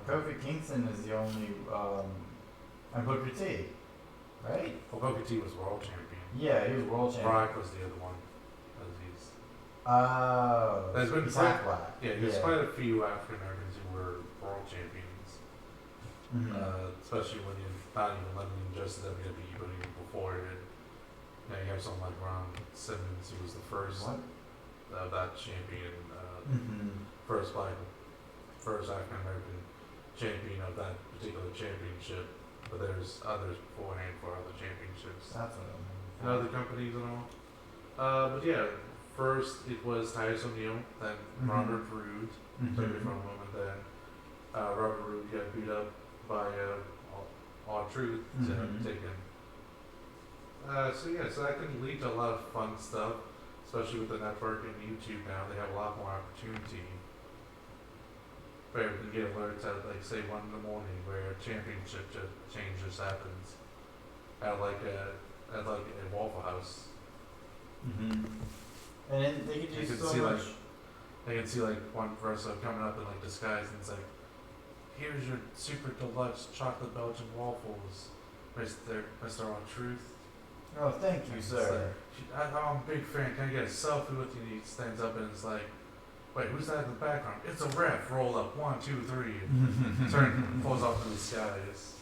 Kofi Kingston is the only, and Booker T, right? Well, Booker T was world champion. Yeah, he was world champion. Brock was the other one. He's there's been he's quite, half black. yeah, there's quite a few African Americans who were world champions. Especially when you're not even limiting just the WWE, but even before it. You have someone like Ron Simmons, who was the first of that champion, first African American champion of that particular championship. But there's others beforehand for other championships That's what and other companies and all. But yeah, first it was Titus O'Neil, then Robert Roode, took it from him, and then Robert Roode got beat up by R-Truth taken. So that can lead to a lot of fun stuff, especially with the network and YouTube now. They have a lot more opportunity where you can get alerts at, like, say 1 in the morning where a championship change just happens at a Waffle House. And then they could You do can so see much. they can see like one wrestler coming up in like disguise, and it's like, here's your super deluxe chocolate Belgian waffles, Mr. R-Truth. Oh, thank you, And it's sir. like, I'm a big fan. Can I get a selfie with you? And he stands up and it's like, wait, who's that in the background? It's a ref. Roll up 1, 2, 3. Pulls off to the skies.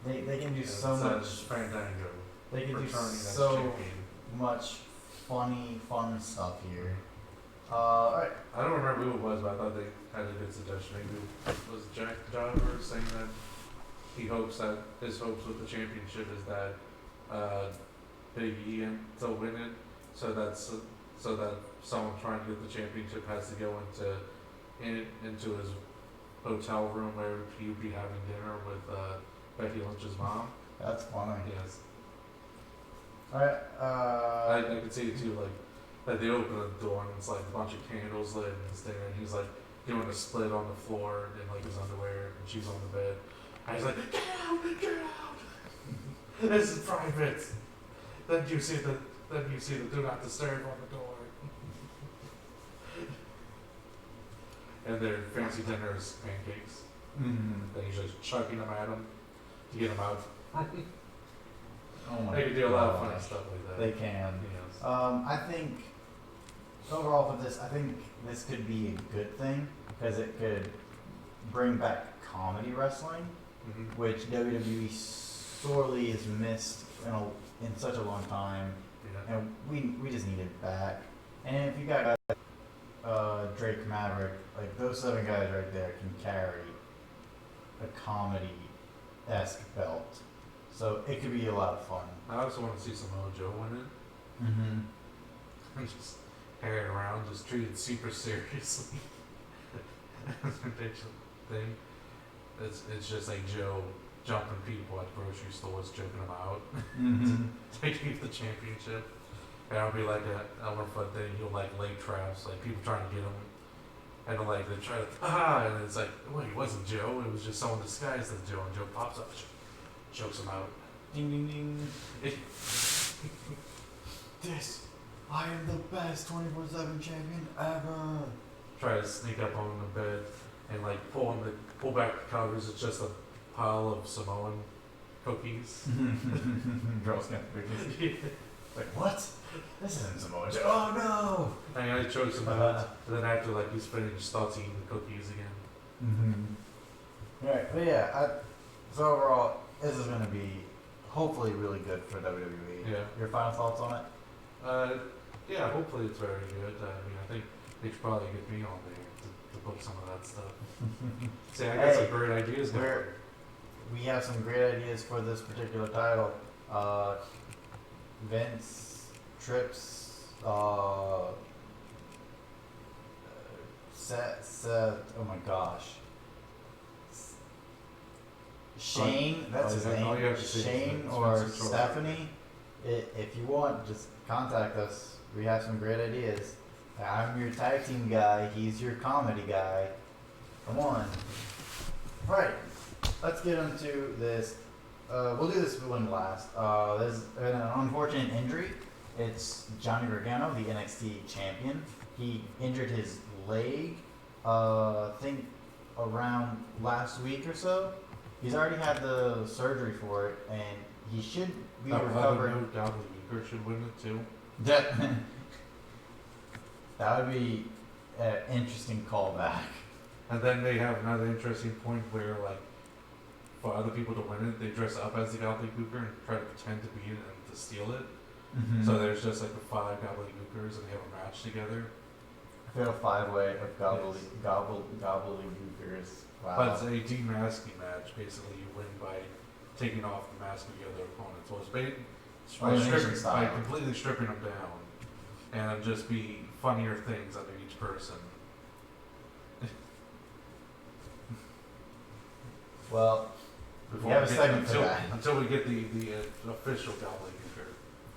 They can do And so it much. says Fandango. They can do returning as so champion. much fun stuff here. Alright. I don't remember who it was, but I thought they had a good suggestion. Maybe it was Jack Jobber saying that his hopes with the championship is that Big E to win it, so that someone trying to get the championship has to go into his hotel room where he'd be having dinner with Becky Lynch's mom. That's funny. Yes. Alright, I could see it too, like they open the door and it's like a bunch of candles lit and this thing, and he's like doing a split on the floor in like his underwear, and she's on the bed. And he's like, get out, get out! This is private. Then you see the do not disturb on the door. And their fancy dinner is pancakes. Then he's just chucking them at him to get them out. oh my They can do a lot of gosh. funny stuff like that. They can. Yes. I think overall for this, I think this could be a good thing because it could bring back comedy wrestling, Mm-hmm. which WWE sorely has missed in such a long time, Yeah. and we just need it back. And if you got Drake Maverick, like those 7 guys right there can carry a comedy-esque belt, so it could be a lot of fun. I also want to see Samoa Joe win it. Mm-hmm. And just carry it around, just treated super seriously. It's a ridiculous thing. It's just like Joe jumping people at grocery stores, joking them out Mm-hmm. to keep the championship. And it'll be like a one-foot thing. He'll like lay traps, like people trying to get him, and they'll, like they try to and it's like, wait, it wasn't Joe. It was just someone disguised as Joe, and Joe pops up, chokes him out. Ding ding ding. I am the best 24/7 champion ever. Try to sneak up on the bed and like pull back the covers. It's just a pile of Samoan cookies. Girl Scout cookies. Like, what? This isn't Samoa Joe. Oh And he chokes him out. And then after like he's finished, starts eating the cookies again. no! Alright, but yeah, so overall, this is going to be hopefully really good for WWE. Yeah. Your final thoughts on it? Yeah, hopefully it's very good. I mean, I think they should probably get me on there to book some of that stuff. See, I got some great ideas now. We have some great ideas for this particular title. Vince, Trips, Seth, oh my gosh. Shane, that's his all you have name. to say is Shane Vince, or Vince and Troy. Stephanie. If you want, just contact us. We have some great ideas. I'm your tag team guy. He's your comedy guy. Come on. Right. Let's get into this. We'll do this one last. There's an unfortunate injury. It's Johnny Gargano, the NXT champion. He injured his leg, I think around last week or so. He's already had the surgery for it, and he should be recovering. Doubt Luger should win it too. That would be an interesting callback. And then they have another interesting point where, like, for other people to win it, they dress up as the Gobbledygook and try to pretend to be it and to steal it. Mm-hmm. So there's just like the 5 Gobbledygookers and they have a match together. I feel a 5-way of gobbledygookers. Wow. But it's a demasking match. Basically, you win by taking off the mask of your other opponent. So it's Elimination style. by completely stripping them down, and it'll just be funnier things under each person. Well, Before we have a get- segment for until, that. until we get the official Gobbledygooker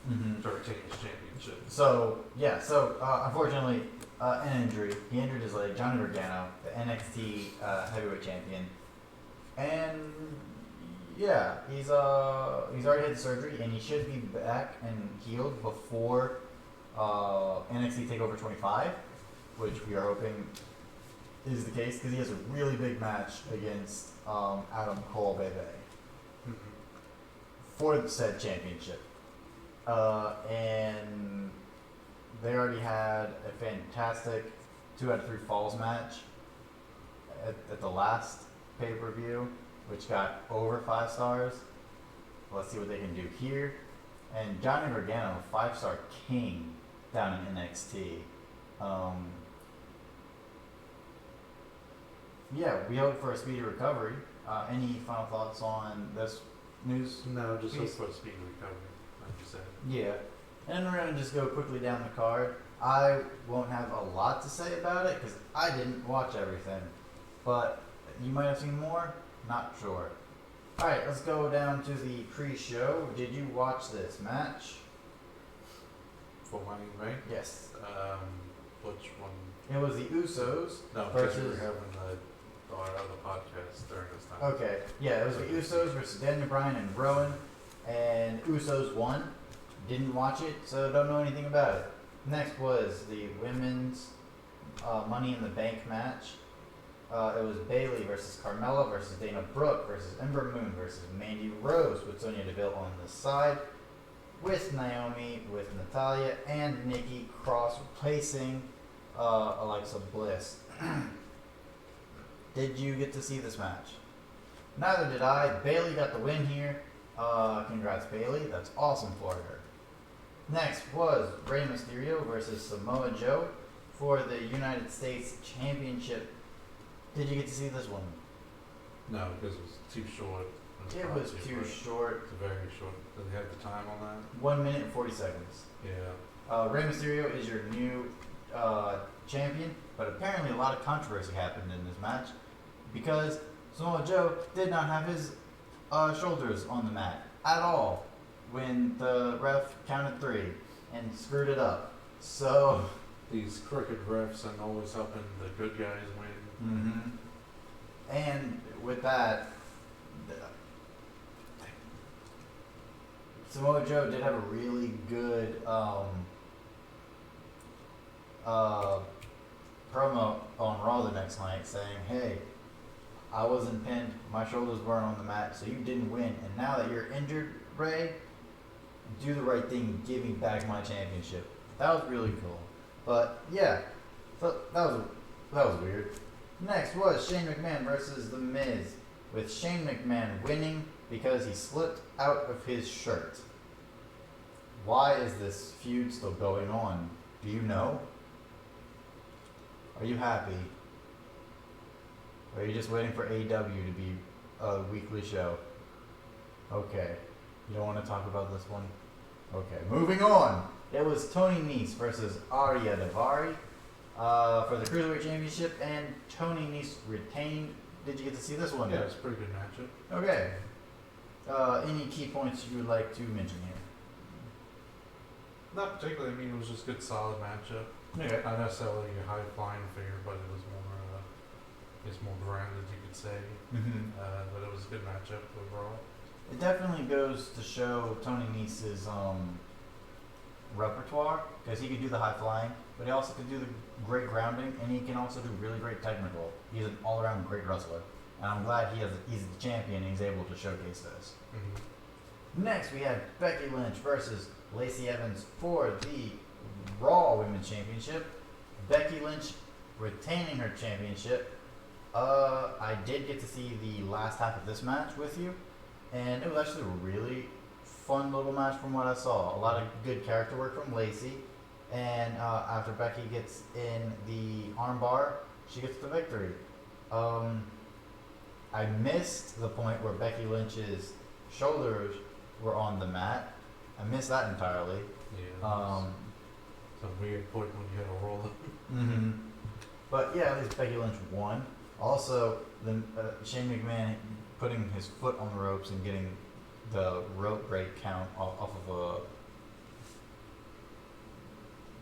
Mm-hmm. to retain his championship. So unfortunately, an injury. He injured his leg. Johnny Gargano, the NXT heavyweight champion, and yeah, he's already had surgery, and he should be back and healed before NXT Takeover 25, which we are hoping is the case because he has a really big match against Adam Cole, baby, Mhm. for the said championship. And they already had a fantastic 2 out of 3 falls match at the last pay-per-view, which got over 5 stars. Let's see what they can do here. And Johnny Gargano, 5-star king down in NXT. Yeah, we hope for a speedy recovery. Any final thoughts on this news? No, just hope Please. for a speedy recovery, like you said. Yeah. And then we're going to just go quickly down the card. I won't have a lot to say about it because I didn't watch everything. But you might have seen more. Not sure. All right, let's go down to the pre-show. Did you watch this match? For Money in the Bank. Yes. Which one? It was the Usos. No, because we were versus. having our other podcast during this time. Okay, yeah, it was the Usos versus Daniel Bryan and Rowan, and Usos won. Didn't watch it, so don't know anything about it. Next was the women's Money in the Bank match. It was Bayley versus Carmella versus Dana Brooke versus Ember Moon versus Mandy Rose with Sonya Deville on the side, with Naomi, with Natalya, and Nikki Cross replacing Alexa Bliss. Did you get to see this match? Neither did I. Bayley got the win here. Congrats, Bayley. That's awesome for her. Next was Rey Mysterio versus Samoa Joe for the United States Championship. Did you get to see this one? No, because it was too short. It was too short. It's very short. Did they have the time on that? 1 minute and 40 seconds. Yeah. Rey Mysterio is your new champion, but apparently a lot of controversy happened in this match because Samoa Joe did not have his shoulders on the mat at all when the ref counted 3 and screwed it up. So These crooked refs and always helping the good guys win. mm-hmm. And with that, Samoa Joe did have a really good promo on Raw the next night saying, hey, I wasn't pinned, my shoulders weren't on the mat, so you didn't win. And now that you're injured, Ray, do the right thing and give me back my championship. That was really cool. But yeah, so that was weird. Next was Shane McMahon versus The Miz, with Shane McMahon winning because he slipped out of his shirt. Why is this feud still going on? Do you know? Are you happy? Or are you just waiting for AEW to be a weekly show? Okay. You don't want to talk about this one? Okay. Moving on. It was Tony Nese versus Arya Daivari for the Cruiserweight Championship, and Tony Nese retained. Did you get to see this one? Yeah, it's a pretty good matchup. Okay. Any key points you would like to mention here? Not particularly. I mean, it was just a good, solid matchup. Okay. Not necessarily a high flying figure, but it was more, it's more grounded, you could say. Mm-hmm. But it was a good matchup overall. It definitely goes to show Tony Nese's repertoire, because he could do the high flying, but he also could do the great grounding, and he can also do really great technical. He's an all-around great wrestler, and I'm glad he's the champion and he's able to showcase this. Mm-hmm. Next, we had Becky Lynch versus Lacey Evans for the Raw Women's Championship. Becky Lynch retaining her championship. I did get to see the last half of this match with you, and it was actually a really fun little match from what I saw. A lot of good character work from Lacey, and after Becky gets in the armbar, she gets the victory. I missed the point where Becky Lynch's shoulders were on the mat. I missed that entirely. Yeah. It's a weird point when you had a roll up. Mm-hmm. But yeah, at least Becky Lynch won. Also, the Shane McMahon putting his foot on the ropes and getting the rope break count off of a,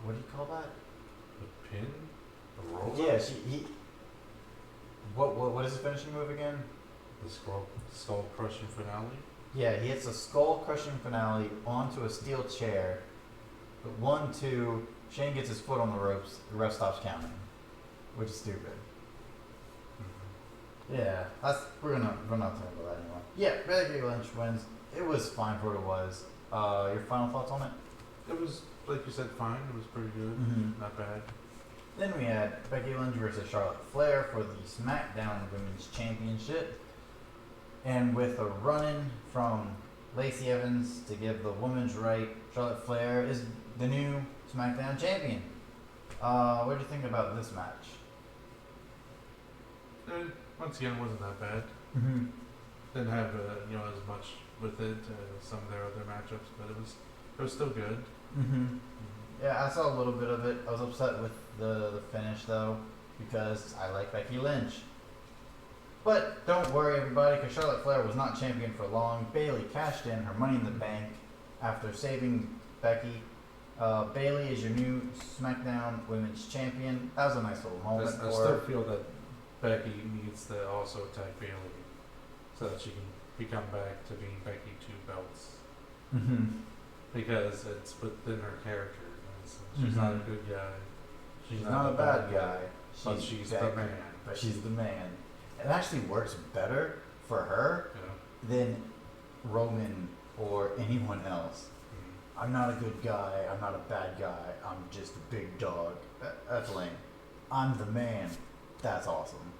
what do you call that? The pin? The roll up? Yeah, what is the finishing move again? The skull crushing finale? Yeah, he hits a skull crushing finale onto a steel chair. But 1, 2, Shane gets his foot on the ropes, the ref stops counting. Which is stupid. Mm-hmm. Yeah, we're not talking about that anymore. Yeah, Becky Lynch wins. It was fine for what it was. Your final thoughts on it? It was, like you said, fine. It was pretty good. Mm-hmm. Not bad. Then we had Becky Lynch versus Charlotte Flair for the SmackDown Women's Championship. And with a run-in from Lacey Evans to give the women's right, Charlotte Flair is the new SmackDown champion. What do you think about this match? Once again, it wasn't that bad. Mm-hmm. Didn't have as much with it as some of their other matchups, but it was still good. Mm-hmm. Yeah, I saw a little bit of it. I was upset with the finish though, because I like Becky Lynch. But don't worry, everybody, because Charlotte Flair was not champion for long. Bayley cashed in her Money in the Bank after saving Becky. Bayley is your new SmackDown Women's Champion. That was a nice little moment I for still her. feel that Becky needs to also attack Bailey so that she can become back to being Becky 2 belts. Mm-hmm. Because it's within her character. She's not a good guy. She's not a bad guy. But she's the Becky, man. But she's the man. It actually works better for her Yeah. than Roman or anyone else. Mhm. I'm not a good guy. I'm not a bad guy. I'm just a big dog. That's lame. I'm the man. That's awesome.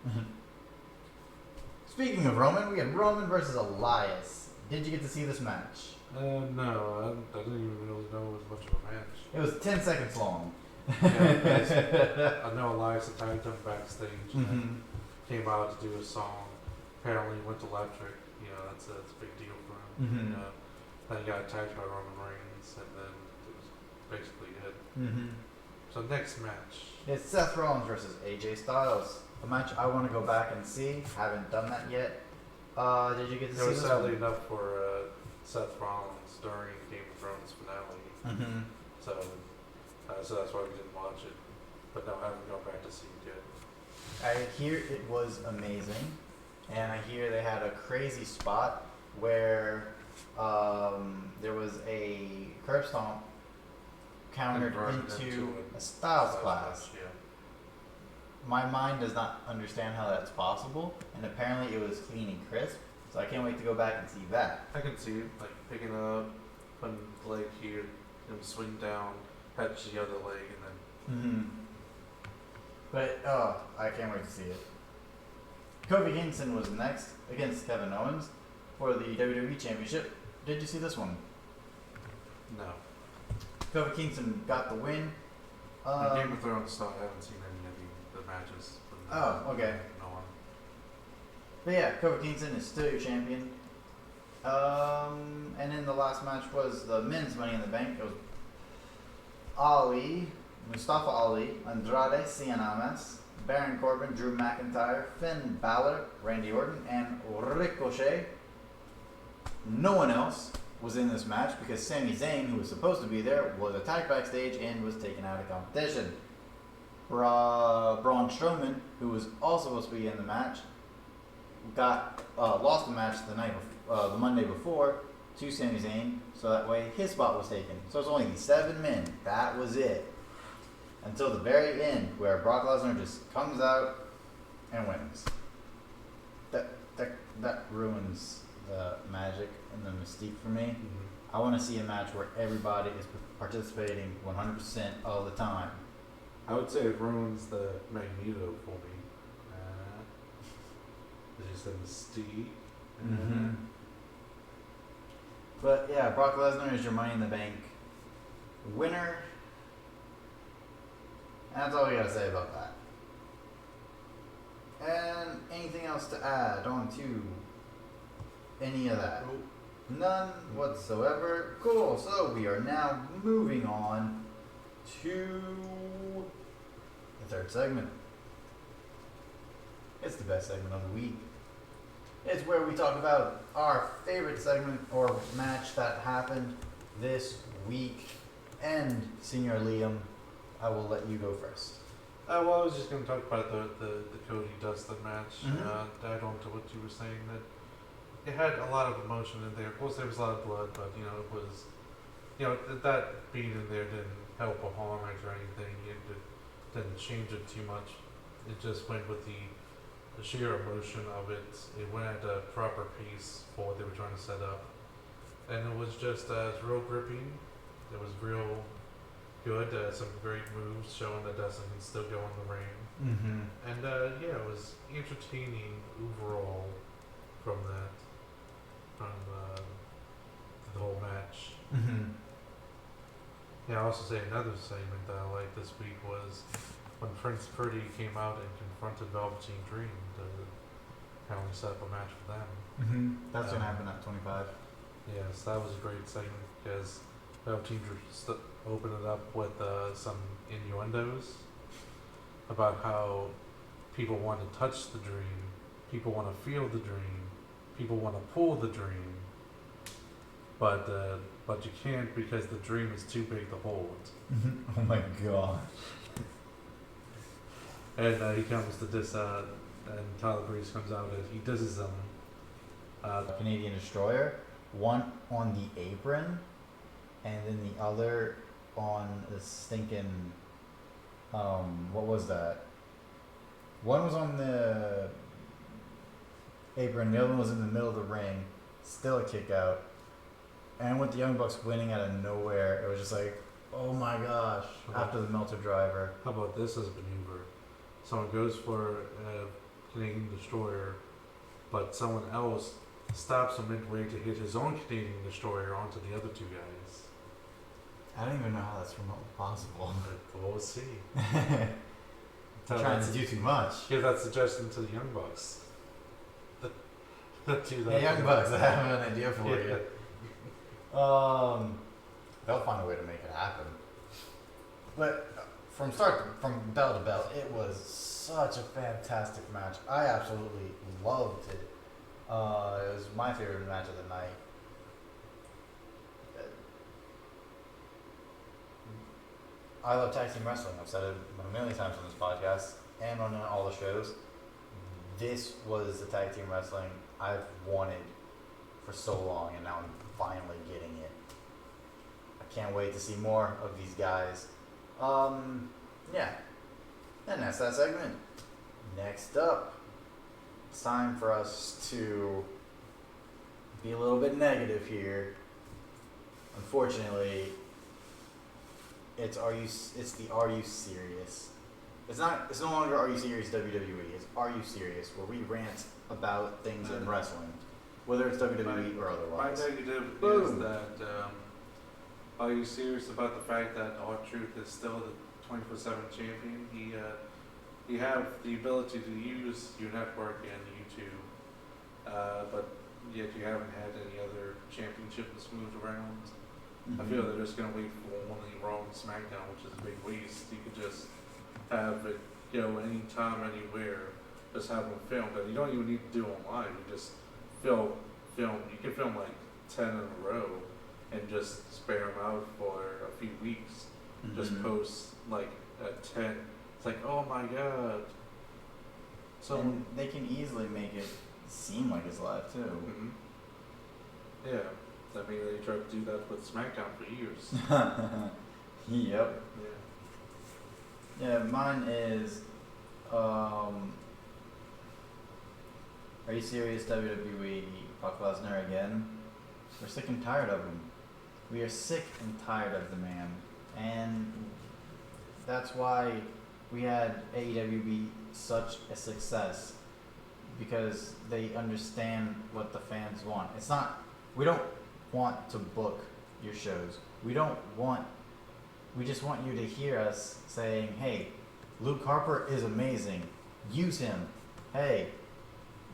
Speaking of Roman, we had Roman versus Elias. Did you get to see this match? No, I didn't even really know it was much of a match. It was 10 seconds long. Yeah, I know Elias attacked him backstage and Mm-hmm. came out to do a song. Apparently went electric. You know, that's a big deal for him. Mhm. Then he got attacked by Roman Reigns, and then it was basically it. Mm-hmm. So next match. It's Seth Rollins versus AJ Styles. A match I want to go back and see. Haven't done that yet. Did you get to It see was this sadly one? enough for Seth Rollins during Game of Thrones finale. Mm-hmm. So that's why we didn't watch it. But no, I haven't gone back to see it yet. I hear it was amazing, and I hear they had a crazy spot where there was a curb stomp countered Converted into a a Styles Styles class. match, yeah. My mind does not understand how that's possible, and apparently it was clean and crisp, so I can't wait to go back and see that. I can see it, like picking up, putting the leg here, and swing down, catch the other leg, and then Mm-hmm. But, I can't wait to see it. Kofi Kingston was next against Kevin Owens for the WWE Championship. Did you see this one? no. Kofi Kingston got the win. In Game of Thrones stuff, I haven't seen any of the matches. Oh, okay. No one. But yeah, Kofi Kingston is still your champion. And then the last match was the men's Money in the Bank. It was Ali, Mustafa Ali, Andrade Cien Almas, Baron Corbin, Drew McIntyre, Finn Balor, Randy Orton, and Ricochet. No one else was in this match because Sami Zayn, who was supposed to be there, was attacked backstage and was taken out of competition. Braun Strowman, who was also supposed to be in the match, got lost the match the Monday before to Sami Zayn, so that way his spot was taken. So it's only 7 men. That was it. Until the very end, where Brock Lesnar just comes out and wins. That ruins the magic and the mystique for me. Mm-hmm. I want to see a match where everybody is participating 100% all the time. I would say it ruins the Magneto for me. It's just a mystique. Mm-hmm. But yeah, Brock Lesnar is your Money in the Bank winner. And that's all we gotta say about that. And anything else to add on to any of that? None whatsoever. Cool. So we are now moving on to the third segment. It's the best segment of the week. It's where we talk about our favorite segment or match that happened this week. And Senior Liam, I will let you go first. Well, I was just going to talk about the Cody Dustin match. Mhm. Add on to what you were saying, that it had a lot of emotion in there. Of course, there was a lot of blood, but it was, that being in there didn't help or harm it or anything. It didn't change it too much. It just went with the sheer emotion of it. It went at a proper pace for what they were trying to set up, and it was just real gripping. It was real good. Some great moves showing that Dustin can still go in the ring. Mm-hmm. And it was entertaining overall from that, from the whole match. Mm-hmm. Yeah, I also say another segment that I liked this week was when Prince Pretty came out and confronted Velveteen Dream to apparently set up a match for them. Mm-hmm. That's gonna happen at 25. Yes, that was a great segment because Velveteen Dream opened it up with some innuendos about how people want to touch the Dream people want to feel the dream, people want to pull the dream, but you can't because the dream is too big to hold. Oh my god. And he comes to this, and Tyler Breeze comes out and he disses them. Canadian destroyer, one on the apron, and then the other on the stinking. What was that? One was on the apron, the other one was in the middle of the ring, still a kick out. And with the Young Bucks winning out of nowhere, it was just like, oh my gosh, after the Melter driver. How about this as a maneuver? Someone goes for a Canadian destroyer, but someone else stops him midway to hit his own Canadian destroyer onto the other two guys. I don't even know how that's remotely possible. But we'll see. Trying to do too much. Give that suggestion to the Young Bucks. Do that. Hey, Young Bucks, I have an idea for you. They'll find a way to make it happen. But from bell to bell, it was such a fantastic match. I absolutely loved it. It was my favorite match of the night. I love tag team wrestling. I've said it a million times on this podcast and on all the shows. This was the tag team wrestling I've wanted for so long, and now I'm finally getting it. I can't wait to see more of these guys. Yeah. And that's that segment. Next up, it's time for us to be a little bit negative here. Unfortunately, it's the Are You Serious? It's no longer Are You Serious WWE. It's Are You Serious, where we rant about things in wrestling, whether it's WWE or otherwise. My negative is that are you serious about the fact that R-Truth is still the 24/7 champion? You have the ability to use your network and YouTube, but yet you haven't had any other championship that's moved around. I feel they're just going to wait for only Raw and SmackDown, which is a big waste. You could just have it go anytime, anywhere. Just have them filmed, and you don't even need to do it online. You just film. You can film like 10 in a row, and just spare them out for a few weeks. Just post like at 10. It's like, oh my god. So and they can easily make it seem like it's live too. Yeah. I mean, they tried to do that with SmackDown for years. Yep. Yeah. Yeah, mine is, are you serious, WWE? Brock Lesnar again? We're sick and tired of him. We are sick and tired of the man. And that's why we had AEW be such a success. Because they understand what the fans want. It's not, we don't want to book your shows. We just want you to hear us saying, hey, Luke Harper is amazing. Use him. Hey,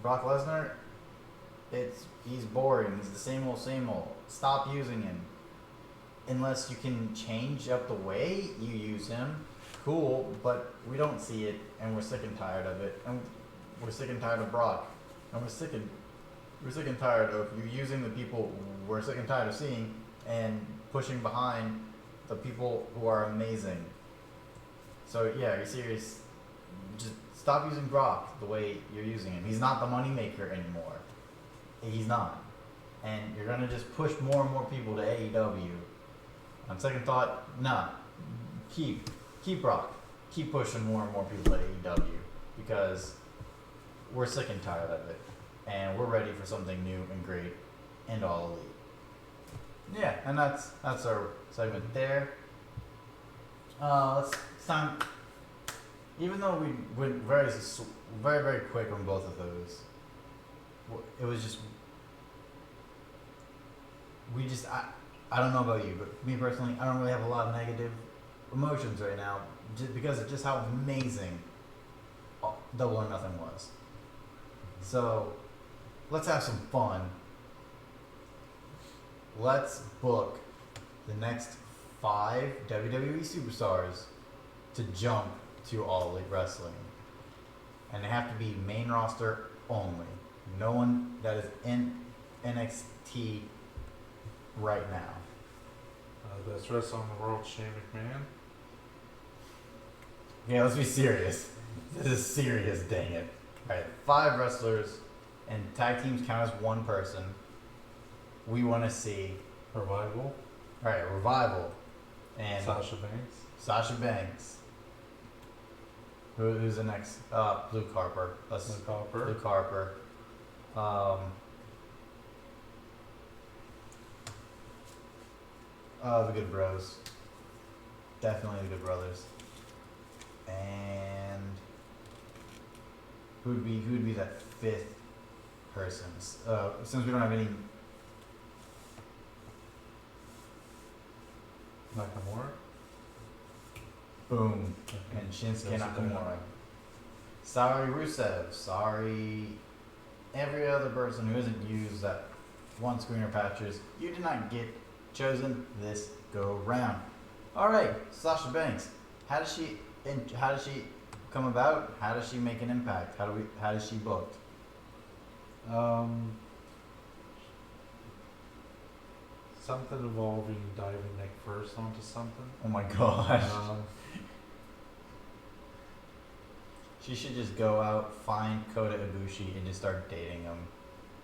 Brock Lesnar, he's boring. He's the same old. Stop using him. Unless you can change up the way you use him, cool, but we don't see it, and we're sick and tired of it. And we're sick and tired of Brock. And we're sick and tired of you using the people we're sick and tired of seeing and pushing behind the people who are amazing. So yeah, you're serious. Just stop using Brock the way you're using him. He's not the moneymaker anymore. He's not. And you're gonna just push more and more people to AEW. On second thought, nah. Keep Brock. Keep pushing more and more people to AEW because we're sick and tired of it. And we're ready for something new and great and all elite. Yeah, and that's our segment there. It's time. Even though we went very, very quick on both of those, it was just I don't know about you, but me personally, I don't really have a lot of negative emotions right now, just because of just how amazing Double or Nothing was. So let's have some fun. Let's book the next 5 WWE superstars to jump to All Elite Wrestling. And they have to be main roster only. No one that is in NXT right now. Best wrestler in the world, Shane McMahon. Yeah, let's be serious. This is serious, dang it. Alright, 5 wrestlers and tag teams count as one person. We want to see, Revival. alright, Revival and Sasha Banks. Sasha Banks. Who's the next? Luke Harper. Luke Harper. Luke Harper. The Good Bros. Definitely the Good Brothers. And who'd be that 5th person? Since we don't have any. Nakamura. Boom. And Shinsuke Nakamura. Sorry Rusev. Sorry every other person who hasn't used that one screener patches. You did not get chosen this go round. Alright, Sasha Banks. How does she come about? How does she make an impact? How does she booked? Something involving diving neck first onto something. Oh my gosh. Um, She should just go out, find Kota Ibushi, and just start dating him.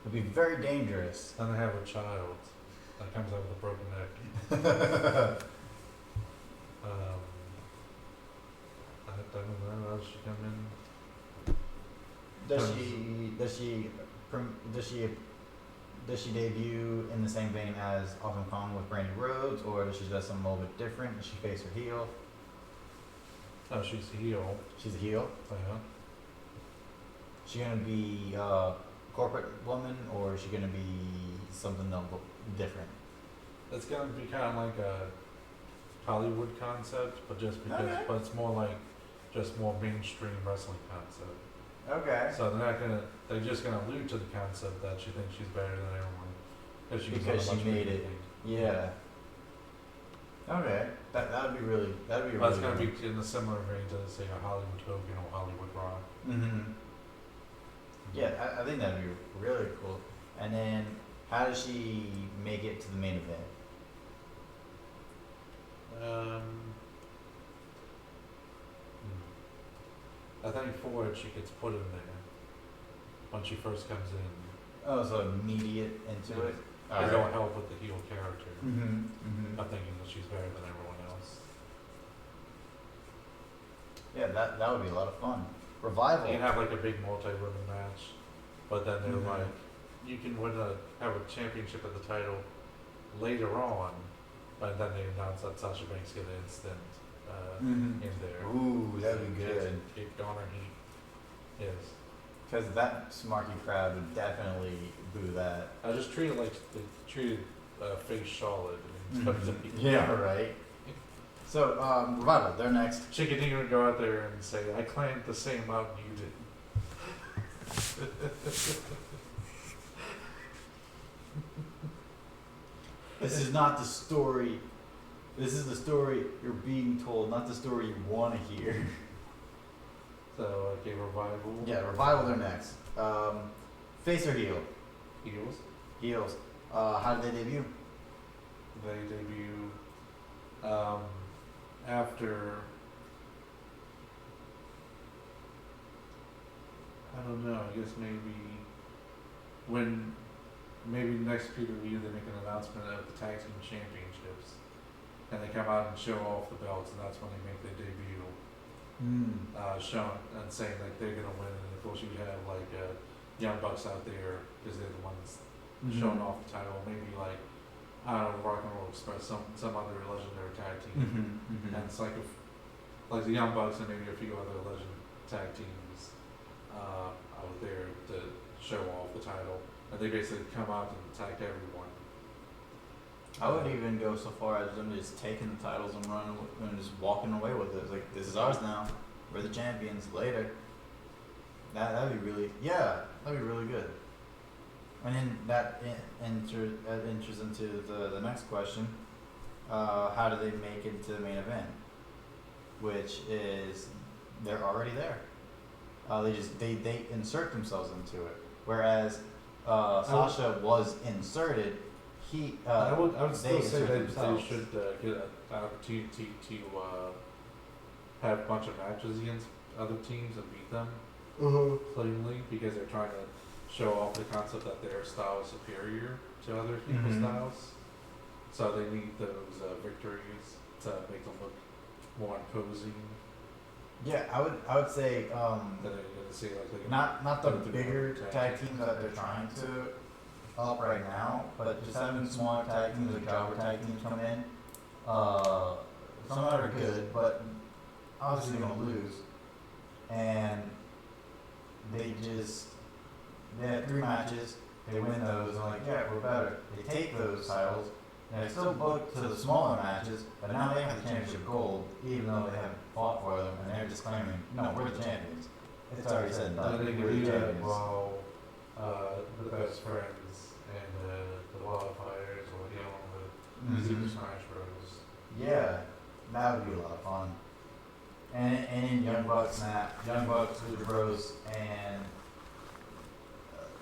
It'd be very dangerous. then they have a child that comes out with a broken neck. I don't know. How she come in? Does she debut in the same vein as Awesome Kong with Brandy Rhodes, or does she do something a little bit different? Does she face her heel? Oh, she's a heel. She's a heel. Yeah. She gonna be a corporate woman, or is she gonna be something different? It's gonna be kind of like a Hollywood concept, but just because, Okay. but it's more like just more mainstream wrestling concept. Okay. So they're just gonna allude to the concept that she thinks she's better than everyone because she's Because on a she much made bigger it. thing. Yeah. Okay. That'd be really. But it's gonna be in a similar vein to say a Hollywood Hogan or Hollywood Rock. Mm-hmm. Yeah, I think that'd be really cool. And then, how does she make it to the main event? I think for it, she gets put in there when she first comes in. Oh, so immediate into it. I don't help with the heel character. Mm-hmm. Mm-hmm. Not thinking that she's better than everyone else. Yeah, that would be a lot of fun. Revival. You can have like a big multi-women match, but then they're Mhm. like, you can have a championship at the title later on, but then they announce that Sasha Banks get an instant Mhm. in there. Ooh, that'd be good. Keep Garner heat. Yes. Because that Smarky crowd would definitely boo that. I just treat it like they treated Face Charlotte. Yeah, right. So, Revival, they're next. She could even go out there and say, I climbed the same mountain you did. This is not the story. This is the story you're being told, not the story you want to hear. So, okay, Revival. Yeah, Revival, they're next. Face or heel? Heels. Heels. How did they debut? They debut after, I don't know, I guess maybe next pay-per-view they make an announcement of the tag team championships, and they come out and show off the belts, and that's when they make their debut, showing and saying like they're gonna win, and of course you have like Young Bucks out there because they're the ones showing off the title, maybe like I don't know, Rock and Roll Express, some other legendary tag team, and it's like like the Young Bucks and maybe a few other legend tag teams out there to show off the title, and they basically come out and attack everyone. I would even go so far as them just taking the titles and running and just walking away with it. It's like, this is ours now. We're the champions. Later. That'd be really, that'd be really good. And then that enters into the next question. How do they make it to the main event? Which is, they're already there. They insert themselves into it. Whereas Sasha was inserted, I would they still say insert that themselves. they should get an opportunity to have a bunch of matches against other teams and beat them cleanly because they're trying to show off the concept that their style is superior to other people's Mhm. styles. So they need those victories to make them look more imposing Yeah, I would say than they're gonna see like they not the go through bigger tag tag teams. teams that they're trying to up right now, but just having smaller tag teams like jobber tag teams come in. Some of them are good, but obviously they're gonna lose, and they just they had 3 matches. They win those, and like, yeah, we're better. They take those titles, and they're still booked to the smaller matches, but now they have the championship gold, even though they haven't fought for them, and they're just claiming, no, we're the champions. It's already said and But done. they can We're do the that champions. while the best friends and the wildfires or the Super Mhm. Smash Bros. Yeah, that would be a lot of fun. And in Young Bucks, Lucha Bros, and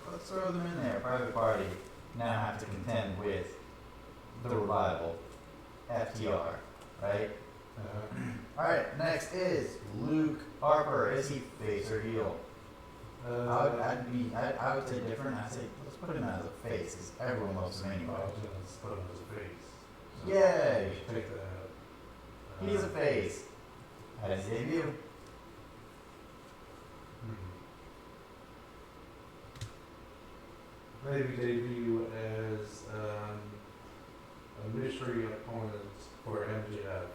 let's throw them in there. Private Party now have to contend with the Revival, FTR, right? All right, next is Luke Harper. Is he face or heel? I would say different. I'd say let's put him as a face because everyone loves him anyway. I was gonna put him as a face. So Yay! take that out. He's a face. At his debut. Maybe debut as a mystery opponent for MJF.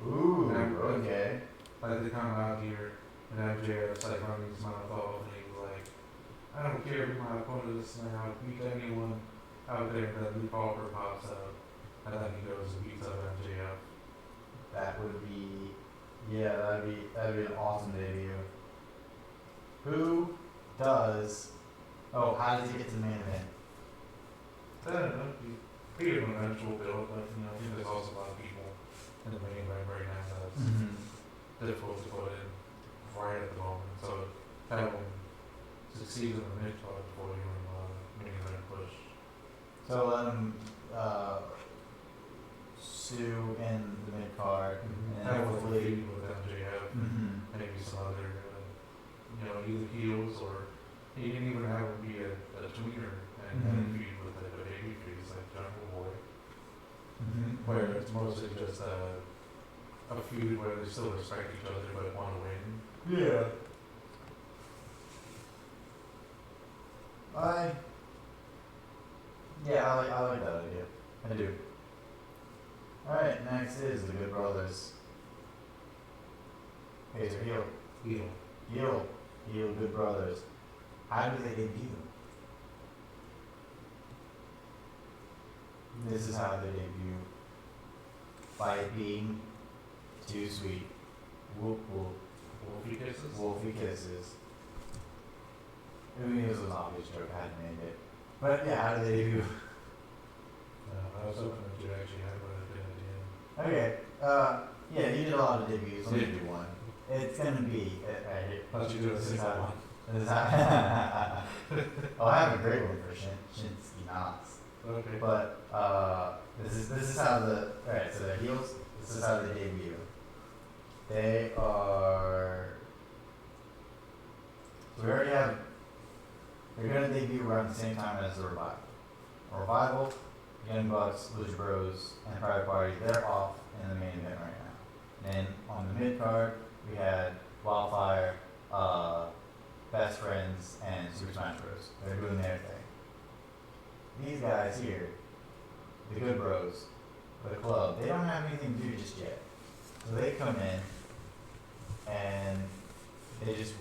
Ooh, And- okay. Like they come out here and MJF's like running his mouth off and he's like, I don't care who my opponent is now, beat anyone out there. And then Luke Harper pops out and then he goes and beats up MJF. That would be, yeah, that'd be an awesome debut. Who does? Oh, how does he get to the main event? I don't know, he gave him an eventual build, but you know, there's also a lot of people in the main event right now that's difficult to put in right at the moment. So have him succeed in the mid card before you main event push. So let him sue in the mid card, and Have him hopefully. feud with MJF, maybe some other, either heels or he can even have him be a tweener and feud with a baby face like Jungle Boy, where it's mostly just a feud where they still respect each other but want to win. Yeah. I like that idea. I do. Alright, next is the Good Brothers. Face or heel? Heel. Heel Good Brothers. How do they debut? This is how they debut. By being too sweet. Whoop whoop. Wolfie kisses? Wolfie kisses. I mean, it was an obvious joke, I had to make it. But yeah, how do they debut? I was hoping that you actually had a good idea. Okay, yeah, you did a lot of debuts, let me do one. It's gonna be, right, How'd you do a single one? this is how, oh, I have a great one for Shinsky Knox. Okay. But, this is how alright, so they're heels, this is how they debut. They are, so we already have, they're gonna debut around the same time as the Revival. Revival, Young Bucks, Lucha Bros, and Private Party, they're off in the main event right now. And on the mid card, we had Wildfire, Best Friends, and Super Smash Bros. They're doing their thing. These guys here, the Good Bros, the club, they don't have anything to do just yet. So they come in, and they just.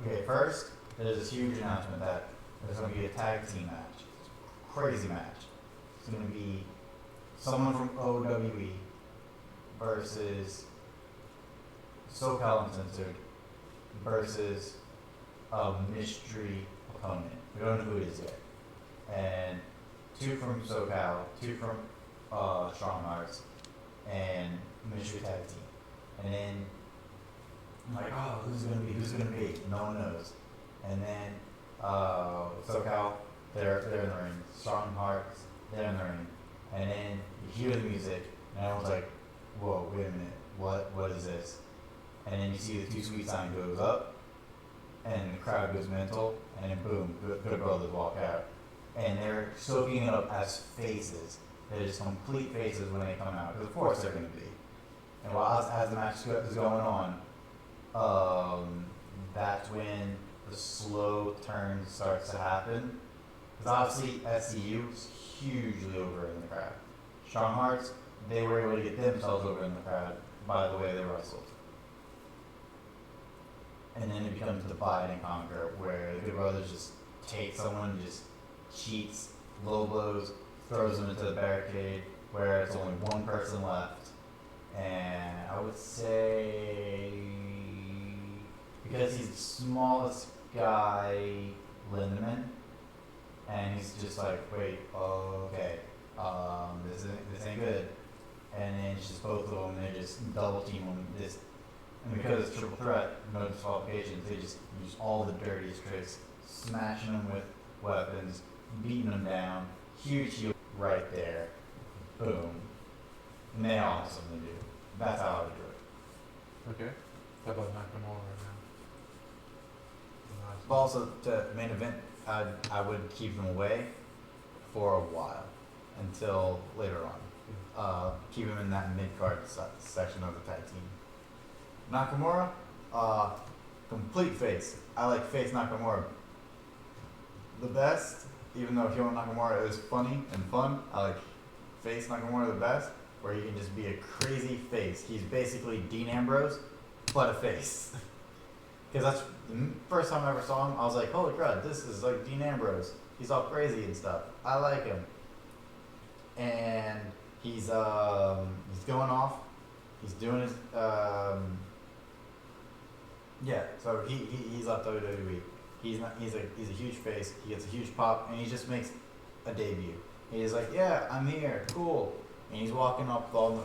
Okay, first, there's this huge announcement that there's going to be a tag team match. Crazy match. It's going to be someone from OWE versus SoCal Uncensored versus a mystery opponent. We don't know who it is yet. And 2 from SoCal, 2 from Strong Hearts, and mystery tag team. And then I'm like, oh, who's it gonna be? Who's it gonna be? No one knows. And then SoCal, they're in the ring. Strong Hearts, they're in the ring. And then you hear the music, and everyone's like, whoa, wait a minute, what is this? And then you see the Too Sweet sign goes up, and the crowd goes mental, and then boom, Good Brothers walk out. And they're soaking it up as faces. They're just complete faces when they come out, because of course they're going to be. And while as the match is going on, that's when the slow turn starts to happen. Because obviously SCU is hugely over in the crowd. Strong Hearts, they were able to get themselves over in the crowd by the way they wrestled. And then it becomes divide and conquer, where the Good Brothers just take someone, just cheats, low blows, throws them into the barricade, where it's only one person left. And I would say, because he's the smallest guy, Lindemann, and he's just like, wait, okay, this ain't good. And then it's just both of them, they just double team him. And because it's triple threat, no disqualifications, they just use all the dirtiest tricks, smashing them with weapons, beating them down, huge heel right there, boom. And they all have something to do. That's how I would do it. Okay. How about Nakamura right now? But also, to main event, I would keep them away for a while, until later on. Keep him in that mid-card section of the tag team. Nakamura, complete face. I like face Nakamura the best, even though Hiro Nakamura is funny and fun. I like face Nakamura the best, where he can just be a crazy face. He's basically Dean Ambrose, but a face. Because that's the first time I ever saw him, I was like, holy crap, this is like Dean Ambrose. He's all crazy and stuff. I like him. And he's going off. He's doing his so he's left WWE. He's a huge face. He gets a huge pop, and he just makes a debut. He's like, yeah, I'm here, cool, and he's walking up with all the,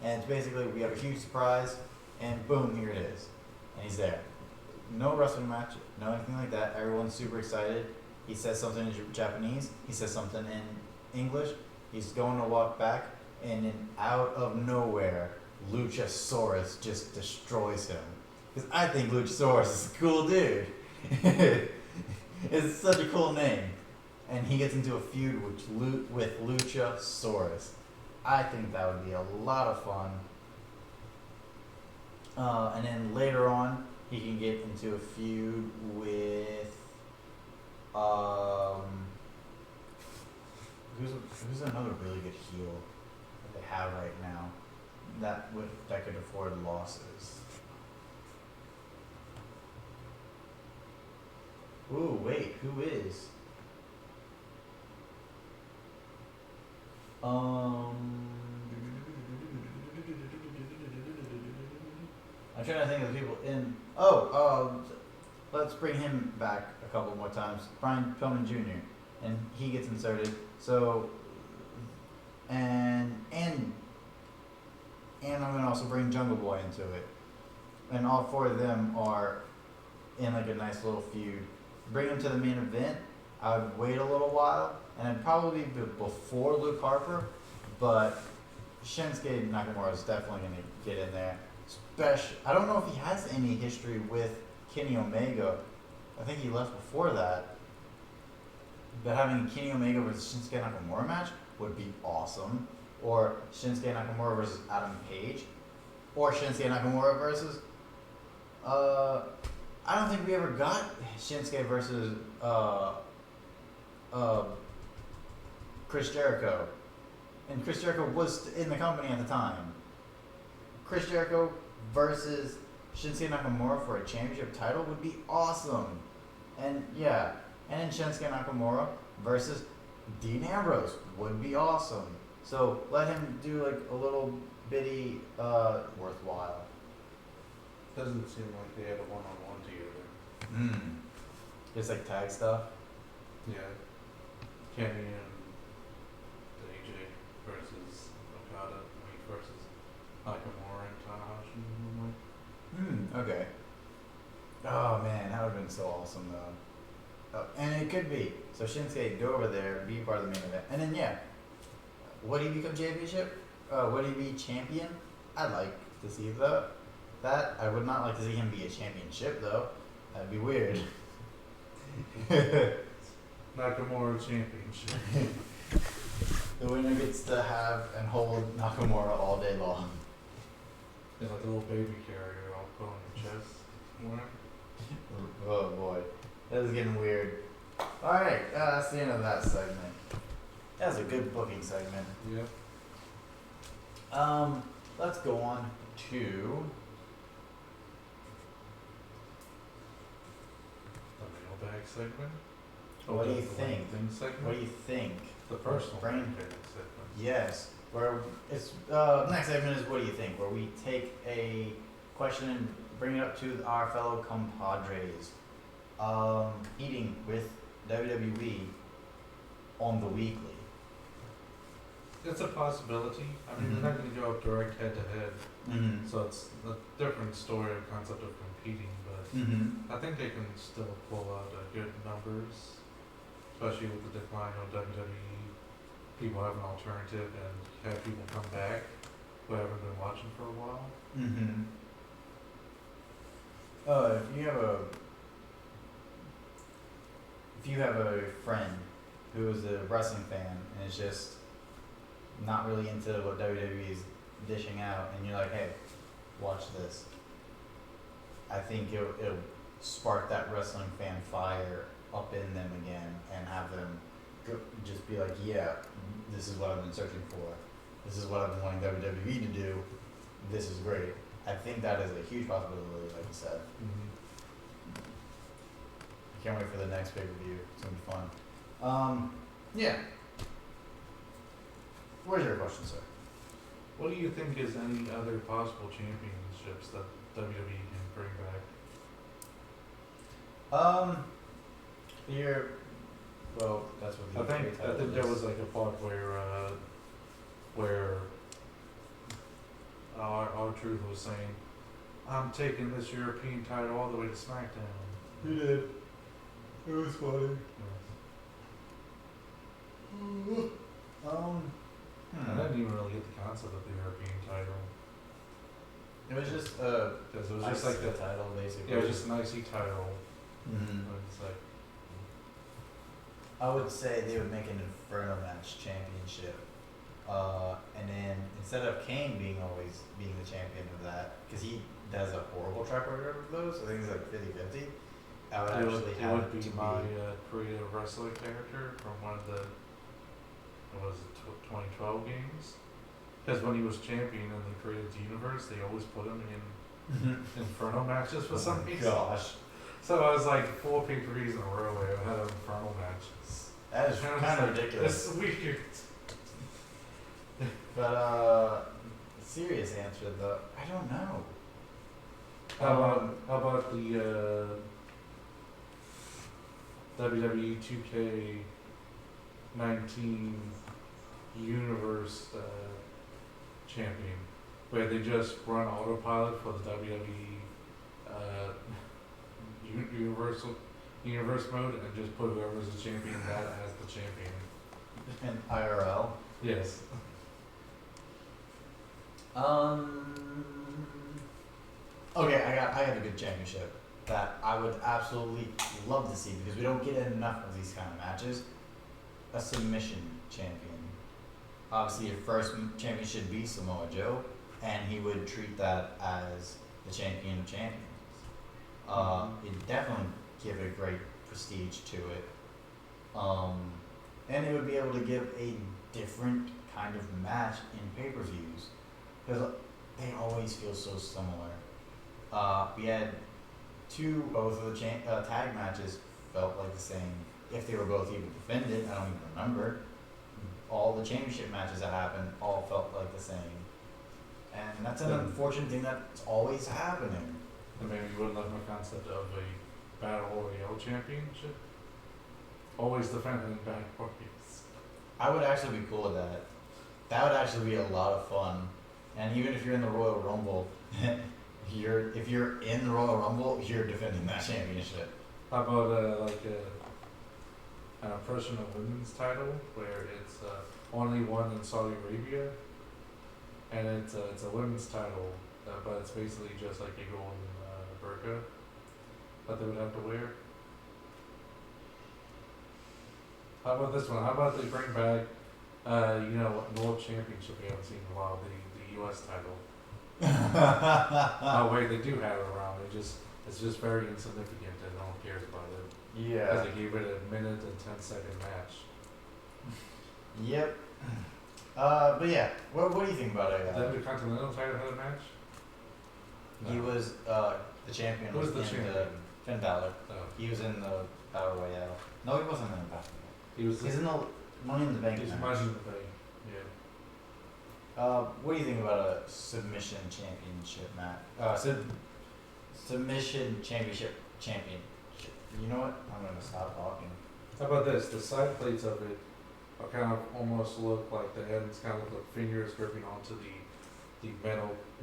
and it's basically we have a huge surprise, and boom, here it is, and he's there. No wrestling match, no anything like that. Everyone's super excited. He says something in Japanese. He says something in English. He's going to walk back, and then out of nowhere, Luchasaurus just destroys him. Because I think Luchasaurus is a cool dude. It's such a cool name. And he gets into a feud with Luchasaurus. I think that would be a lot of fun. And then later on, he can get into a feud with who's another really good heel that they have right now that could afford losses. Ooh, wait, who is? I'm trying to think of the people in. Let's bring him back a couple more times. Brian Pillman Jr. and he gets inserted. So, and I'm gonna also bring Jungle Boy into it, and all four of them are in like a nice little feud. Bring them to the main event. I would wait a little while, and it'd probably be before Luke Harper, but Shinsuke Nakamura is definitely gonna get in there. I don't know if he has any history with Kenny Omega. I think he left before that. But having Kenny Omega versus Shinsuke Nakamura match would be awesome. Or Shinsuke Nakamura versus Adam Page. Or Shinsuke Nakamura versus... I don't think we ever got Shinsuke versus Chris Jericho. And Chris Jericho was in the company at the time. Chris Jericho versus Shinsuke Nakamura for a championship title would be awesome. And yeah, and then Shinsuke Nakamura versus Dean Ambrose would be awesome. So let him do like a little bitty worthwhile. Doesn't seem like they had a one-on-one together. Just like tag stuff. Yeah. Kenny and AJ versus Okada, versus Nakamura and Tanahashi. could be. So Shinsuke, go over there, be part of the main event, and then yeah, would he become championship? Would he be champion? I'd like to see that. I would not like to see him be a championship though. That'd be weird. Nakamura championship. The winner gets to have and hold Nakamura all day long. Yeah, like a little baby carrier I'll put on your chest. Winner. Oh boy, that is getting weird. Alright, that's the end of that segment. That was a good booking segment. Yep. Let's go on to The mailbag segment. what do you the think? Thing segment. What do you think? The personal Brain- mailbag segment. Yes, where it's next segment is what do you think? Where we take a question and bring it up to our fellow compadres. Eating with WWE on the weekly. It's a possibility. I mean, Mhm. they're not going to go up direct head to head, Mm-hmm. so it's a different story or concept of competing. But Mm-hmm. I think they can still pull out good numbers, especially with the decline of WWE. People have an alternative and have people come back who haven't been watching for a while. Mm-hmm. If you have a friend who is a wrestling fan and is just not really into what WWE is dishing out, and you're like, hey, watch this. I think it'll spark that wrestling fan fire up in them again and have them just be like, yeah, this is what I've been searching for. This is what I've been wanting WWE to do. This is great. I think that is a huge possibility, like you said. I can't wait for the next pay-per-view. It's gonna be fun. Yeah. Where's your question, sir? What do you think is any other possible championships that WWE can bring back? Well, that's what the I think there was like a part where our truth was saying, "I'm taking this European title all the way to SmackDown." He did. It was funny. I didn't even really get the concept of the European title. It was just Because it was just like the the title, basically. yeah, it was just an IC title. Mhm. But it's like I would say they would make an Inferno match championship. And then instead of Kane being the champion of that, because he does a horrible track record of those, I think it's like 50-50. I would it actually have would it be to my be. creative wrestler character from one of the what was it 2012 games. Because when he was champion in the creative universe, they always put him in Inferno matches for some reason. Gosh, So I was like 4 pay-per-views in a row where I had an Inferno match. that is And I was kind of like, ridiculous. It's weird. But serious answer though, I don't know. How about the WWE 2K19 Universe champion, where they just run autopilot for the WWE universe mode and just put whoever's the champion that as the champion. In IRL. Yes. Okay, I have a good championship that I would absolutely love to see because we don't get enough of these kind of matches. A submission champion. Obviously, your first champion should be Samoa Joe, and he would treat that as the champion of champions. It'd definitely give a great prestige to it. And it would be able to give a different kind of match in pay-per-views because they always feel so similar. We had both of the tag matches felt like the same. If they were both even defended, I don't even remember. All the championship matches that happened all felt like the same. And that's an unfortunate thing that's always happening. And maybe you wouldn't like my concept of a Battle Royale championship. Always defending back parties. I would actually be cool with that. That would actually be a lot of fun. And even if you're in the Royal Rumble, if you're in the Royal Rumble, you're defending that championship. How about an professional women's title where it's only won in Saudi Arabia, and it's a women's title, but it's basically just like a golden burqa that they would have to wear. How about this one? How about they bring back, World Championship we haven't seen in a while, the U.S. title. Oh wait, they do have it around. It's just very insignificant and no one cares about it. Yeah. Because they gave it a minute and 10-second match. Yep. But yeah, what do you think about it? Did the Continental title have a match? He No. was the champion. Who was the in champion? Finn Balor. Oh. He was in the Battle Royale. No, he wasn't in the Battle Royale. He was. He's in the Money in the Bank He's match. Money in the Bank. Yeah. What do you think about a submission championship match? Submission championship. You know what? I'm gonna stop talking. How about this? The side plates of it are kind of almost look like the ends kind of look like fingers gripping onto the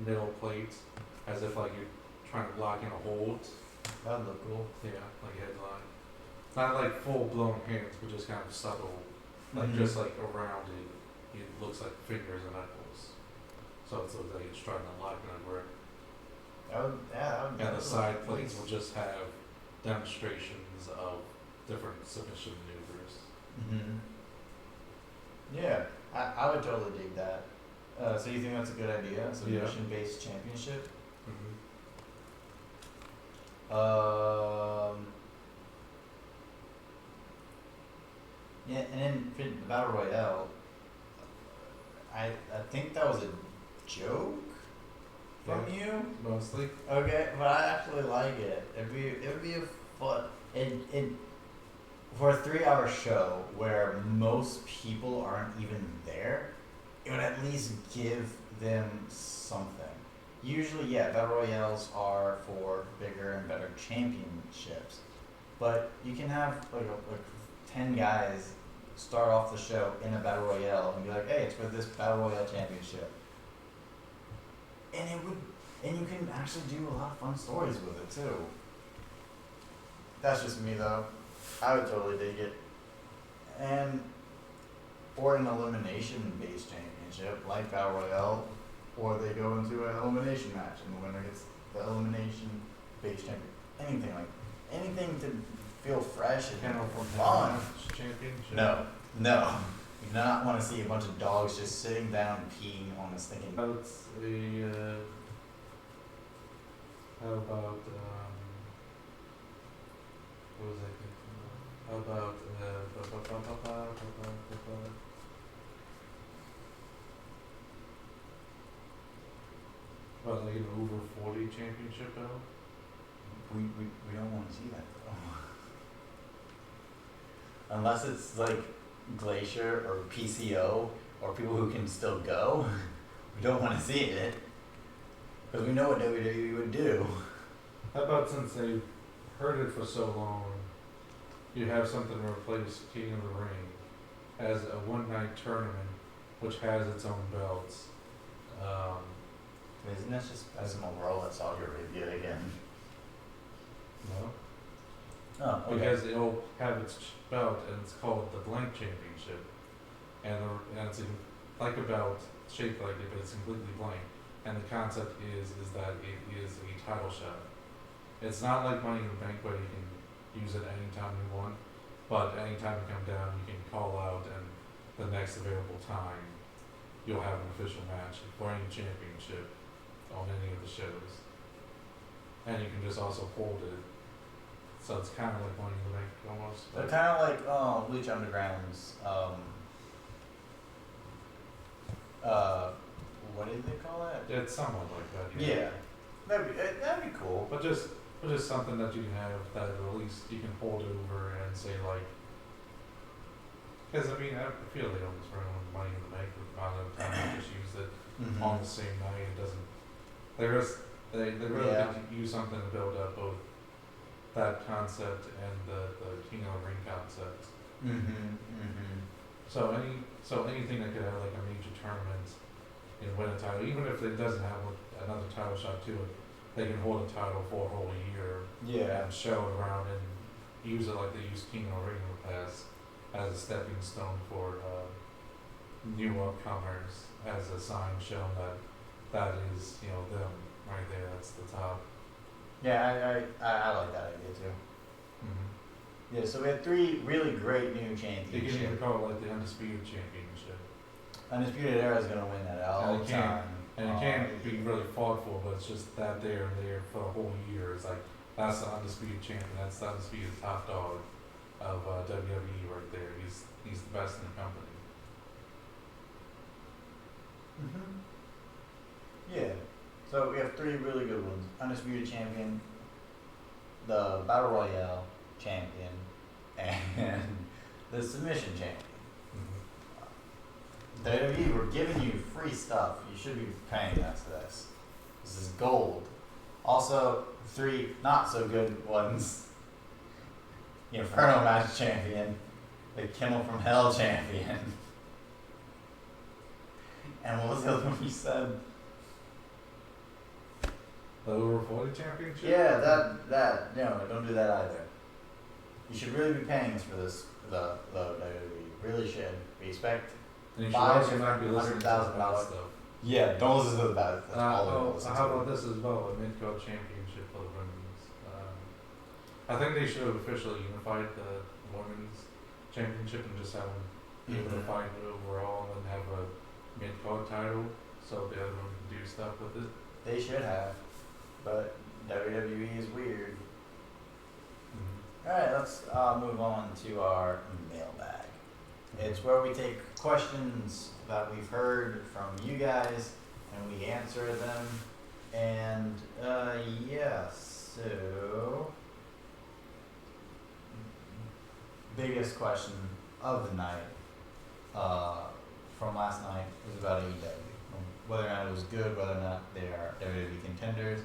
middle plates, as if like you're trying to lock in a hold. That'd look cool. Yeah, like a headline. Not like full blown hands, but just kind of subtle, like Mhm. just like around it. It looks like fingers and knuckles. So it looks like it's trying to lock in a grip. That would And the look side plates nice. will just have demonstrations of different submission maneuvers. Mhm. Yeah, I would totally dig that. So you think that's a good idea? A submission-based championship? Mm-hmm. Yeah, and then for the Battle Royale, I think that was a joke from you. Mostly. Okay, but I actually like it. It would be a fun. It for a 3-hour show where most people aren't even there, it would at least give them something. Usually, yeah, battle royales are for bigger and better championships, but you can have like 10 guys start off the show in a battle royale and be like, hey, it's for this battle royale championship, and you can actually do a lot of fun stories with it too. That's just me though. I would totally dig it. And or an elimination based championship like Battle Royale, or they go into an elimination match and the winner gets the elimination based champion. Anything to feel fresh and fun. Championship. No. You do not want to see a bunch of dogs just sitting down peeing on this thing. How about what was I thinking of? How about like an over 40 championship belt? We don't want to see that though. Unless it's like Glacier or PCO or people who can still go. We don't want to see it. Because we know what WWE would do. How about since they've heard it for so long, you have something to replace King of the Ring as a one-night tournament which has its own belts. Isn't that just as a roll at Saudi Arabia again? No? Oh, okay. Because it'll have its belt and it's called the Blank Championship. And it's like a belt, shaped like it, but it's completely blank. And the concept is that it is a title shot. It's not like Money in the Bank where you can use it anytime you want, but anytime you come down, you can call out and the next available time, you'll have an official match for any championship on any of the shows. And you can just also hold it. So it's kind of like Money in the Bank almost. They're kind of like Bleach Underground's, what did they call it? It's somewhat like that. Yeah. That'd be cool. But just something that you can have that at least you can hold over and say like, because I mean I feel they almost run on Money in the Bank with a lot of the time they just use it Mm-hmm. on the same night. It doesn't. They really Yeah. did use something to build up both that concept and the King of the Ring concept. So anything that could have like a major tournament and win a title, even if it doesn't have another title shot to it, they can hold a title for a whole year Yeah. and show it around and use it like they used King of the Ring in the past. as a stepping stone for new upcomers, as a sign showing that that is, you know, them right there. That's the top. Yeah, I like that idea too. Mm-hmm. Yeah, so we had 3 really great new You can even championships. call it like the Undisputed Championship. Undisputed Era is gonna win that all the time. And it can't be really fought for, but it's just that there and there for a whole year. It's like, that's the Undisputed Champion, that's the Undisputed top dog of WWE right there. He's the best in the company. Yeah. So we have 3 really good ones: Undisputed Champion, the Battle Royale Champion, and the Submission Champion. WWE, we're giving you free stuff. You should be paying us for this. This is gold. Also, 3 not so good ones: the Inferno Match Champion, the Kimmel from Hell Champion, and what was the other one you said? The over 40 championship? Yeah, that no, don't do that either. You should really be paying us for this. The WWE really should. We expect. And you should Five also not be listening to $100,000 bad stuff. Yeah, don't listen to the bad. That's all Oh, we listen how to. about this as well? A mid-card championship for the women's. I think they should have officially unified the women's championship and just have them be able to fight overall and then have a mid-card title so the other one can do stuff with it. They should have, but WWE is weird. All right, let's move on to our mailbag. It's where we take questions that we've heard from you guys and we answer them. And yeah, so biggest question of the night from last night was about AEW, whether or not it was good, whether or not they are WWE contenders.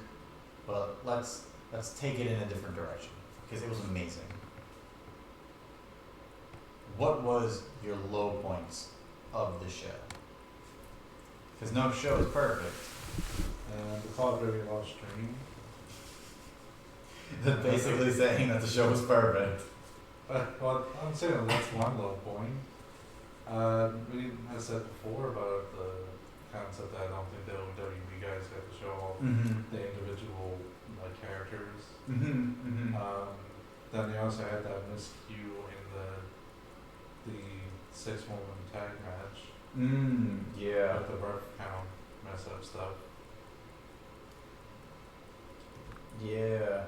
But let's take it in a different direction because it was amazing. What was your low points of the show? Because no show is perfect. The cloud very large stream. They're basically saying that the show was perfect. Well, I'm saying that's one low point. I said before about the concept that I don't think the WWE guys got to show off the individual characters. Then they also had that miscue in the 6-woman tag match. Yeah. With the ref count mess up stuff. Yeah.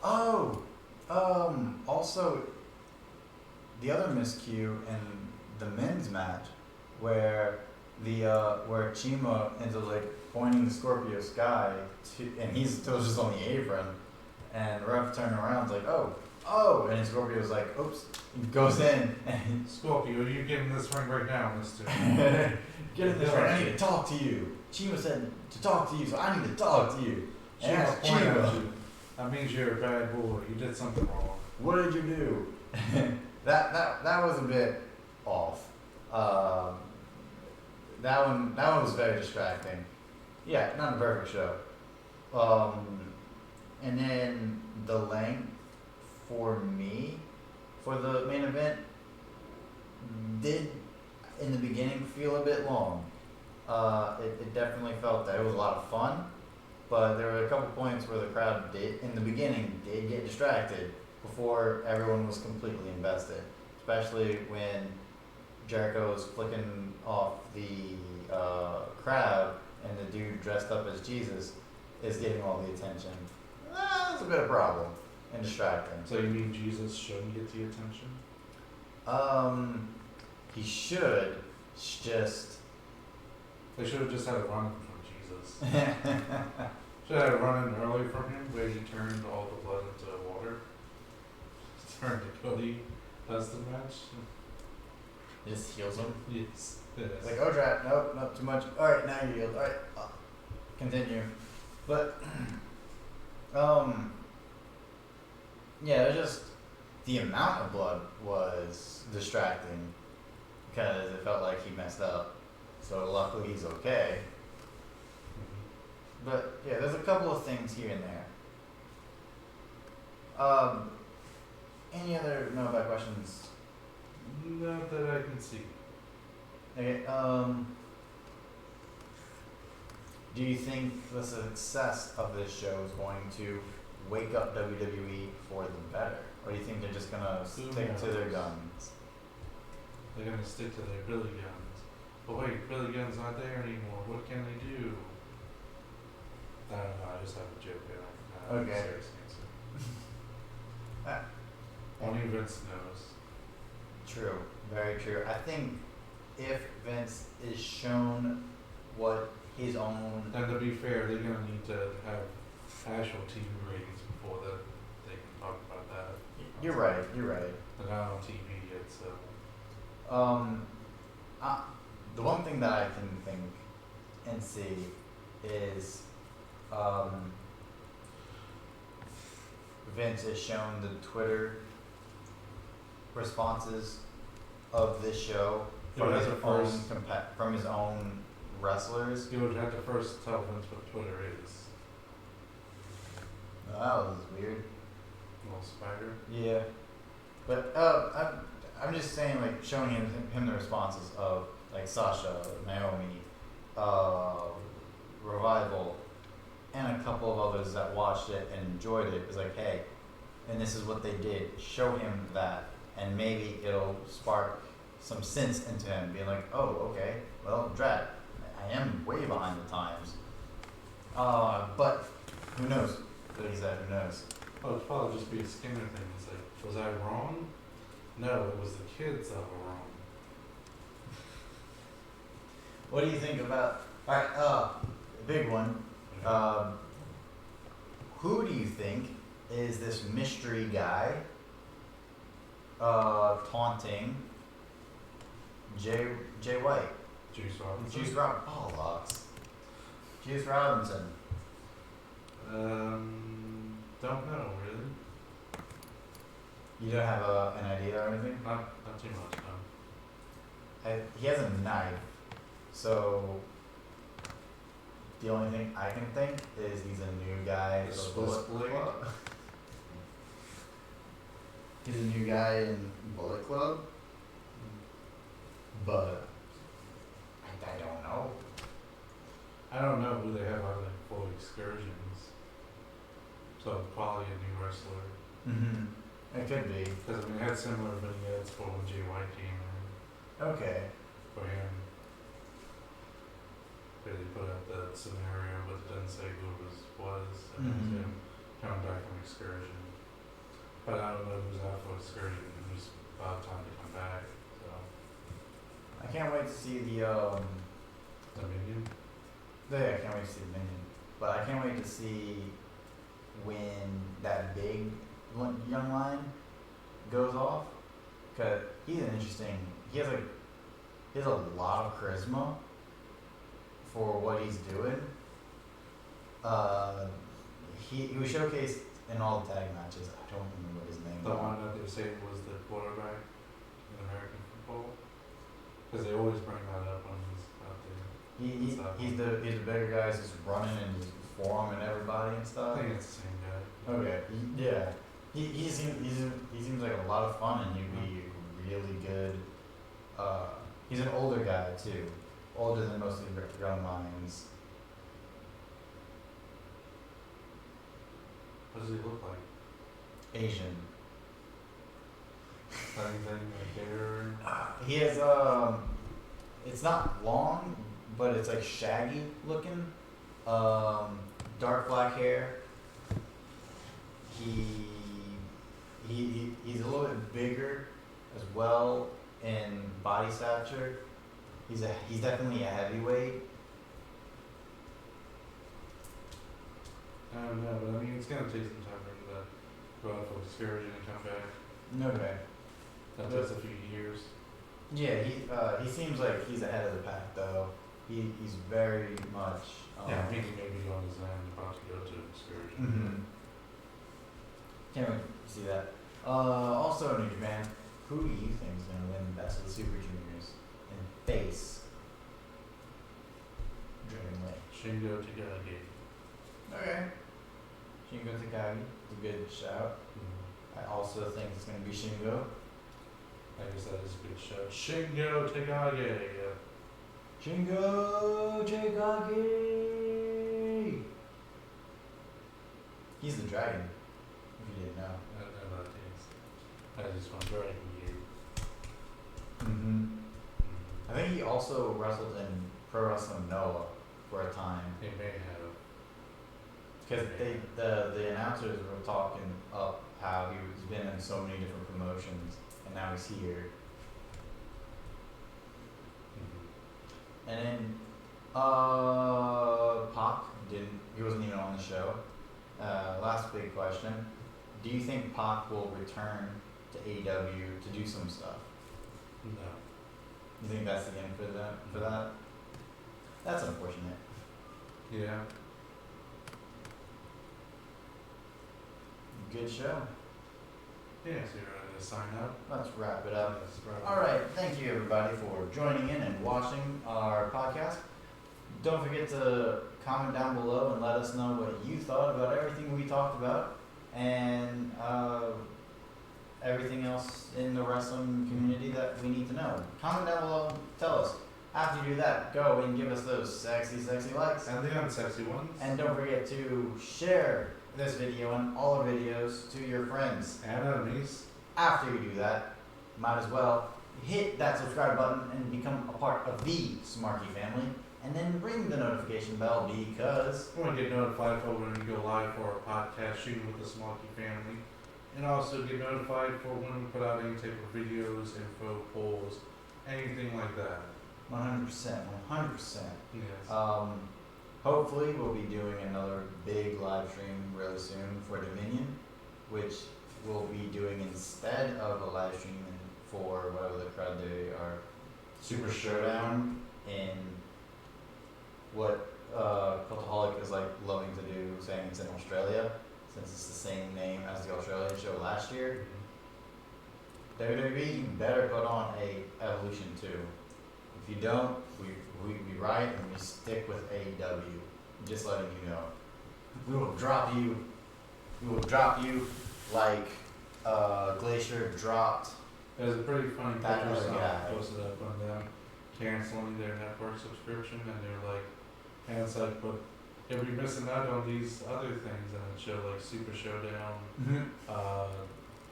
Oh, also, the other miscue in the men's match, where where Chima ends up pointing the Scorpio Sky to, and he's still just on the apron, and ref turning around is like, oh, and Scorpio's like, oops, he goes in, and Scorpio, you getting this ring right now, mister. Get in this ring, I need to talk to you. Chima said to talk to you, so I need to talk to you. And Chima ask pointed at Chima, you. That means you're a bad boy. You did something wrong. what did you do? that was a bit off. That one was very distracting. Yeah, not a perfect show. And then the length for me for the main event did in the beginning feel a bit long. It definitely felt that it was a lot of fun, but there were a couple points where the crowd did in the beginning did get distracted before everyone was completely invested, especially when Jericho was flicking off the crowd and the dude dressed up as Jesus is getting all the attention. That's a bit of a problem and distracting. So you mean Jesus shouldn't get the attention? He should. It's just They should have just had a run from Jesus. Should have had a run in early from him where he turned all the blood into water. Turned to Cody does the match. just heals him. Yes. It's like, oh, drat, nope, not too much. All right, now you're healed. All right, continue. But, yeah, it was just the amount of blood was distracting because it felt like he messed up. So luckily he's okay. But yeah, there's a couple of things here and there. Any other mailbag questions? Not that I can see. Okay, do you think the success of this show is going to wake up WWE for the better? Or do you think they're just gonna Who stick to their knows? guns? They're gonna stick to their Billy Guns. But wait, Billy Guns not there anymore. What can they do? I don't know. I just have a joke there. Okay. Serious answer. Ah, Only Vince knows. True, very true. I think if Vince is shown what his own And to be fair, they're gonna need to have actual TV ratings before they can talk about that. You're right. They're not on TV yet, so. The one thing that I can think and see is Vince has shown the Twitter responses of this show Yeah, from that's his the own first- from his own wrestlers. You would have to first tell Vince what Twitter is. That was weird. Little spider. Yeah, but I'm just saying, like, showing him the responses of like Sasha, Naomi, Revival, and a couple of others that watched it and enjoyed it. Is like, hey, and this is what they did. Show him that, and maybe it'll spark some sense into him, being like, oh, okay, well, drat, I am way behind the times. But who knows? Like he said, who knows? Oh, it'd probably just be a Skinner thing. It's like, was I wrong? No, it was the kids that were wrong. What do you think about? All right, big one. Who do you think is this mystery guy taunting Jay White? Juice Robinson. Juice Robinson. Don't know really. You don't have an idea or anything? Not too much. No. He has a knife, so the only thing I can think is he's a new guy. The for Swiss Bullet Blade? Club. He's a new guy in Bullet Club, but I don't know. I don't know who they have on the full excursions. So probably a new wrestler. Mm-hmm. It could be. Because I mean, it had similar vignettes for when Jay White came in Okay. for him. Where they put out the scenario, but it doesn't say who it was, and it was Mhm. him coming back from excursion. But I don't know who's out for excursion and who's about time to come back. So I can't wait to see the Dominion. I can't wait to see the minion, but I can't wait to see when that big young lion goes off, cause he's an interesting. He has a lot of charisma for what he's doing. He was showcased in all the tag matches. I don't remember his name. The one that they say was the quarterback in American football. Because they always bring that up when he's out there. He's the bigger guy who's just running and just forearming everybody and I stuff. think it's the same guy. Okay. Yeah. He seems like a lot of fun, and he'd be really good. He's an older guy too, older than most of the young lions. What does he look like? Asian. Anything like hair? He has it's not long, but it's like shaggy looking. Dark black hair. He's a little bit bigger as well in body stature. He's definitely a heavyweight. I don't know, but I mean, it's gonna take some time for him to go out for excursion and come back. Okay. That takes a few years. Yeah, he seems like he's ahead of the pack though. He's very much. Yeah, I think he may be on his end, about to go to an excursion. Mm-hmm. Can't wait to see that. Also in New Japan, who do you think is gonna win Best of the Super Juniors and face Dragon Lee? Shingo Takagi. Okay. Shingo Takagi, it's a good shout. Mm-hmm. I also think it's gonna be Shingo. I guess that is a good show. Shingo Takagi. Shingo Takagi. He's the dragon. If you didn't know. I don't know about this. I just want to drag you. Mm-hmm. I think he also wrestled in Pro Wrestling Noah for a time. They may have. Because the announcers were talking up how he's been in so many different promotions and now he's here. And then Pac he wasn't even on the show. Last big question. Do you think Pac will return to AEW to do some stuff? No. You think that's the end for that? That's unfortunate. Yeah. Good show. Yeah, so you're ready to sign up? Let's wrap it up. Yes, right. All right, thank you everybody for joining in and watching our podcast. Don't forget to comment down below and let us know what you thought about everything we talked about and everything else in the wrestling community that we need to know. Comment down below, tell us. After you do that, go and give us those sexy likes. And the unsexy ones. And don't forget to share this video and all our videos to your friends. And enemies. After you do that, might as well hit that subscribe button and become a part of the Smarky family. And then ring the notification bell because You want to get notified for when we go live for our podcast shooting with the Smarky family. And also get notified for when we put out any type of videos, info, polls, anything like that. 100%. Yes. Hopefully we'll be doing another big live stream really soon for Dominion, which we'll be doing instead of a live stream for whatever the crowd they are, Super Showdown in what Cultaholic is like loving to do, saying it's in Australia, since it's the same name as the Australian show last year. WWE, you better put on a Evolution 2. If you don't, we riot and we stick with AEW. Just letting you know. We will drop you like Glacier dropped. There's a pretty funny That picture other guy. someone posted up on them canceling their network subscription, and they're like, and it's like, but you'll be missing out on these other things, and it showed like Super Showdown,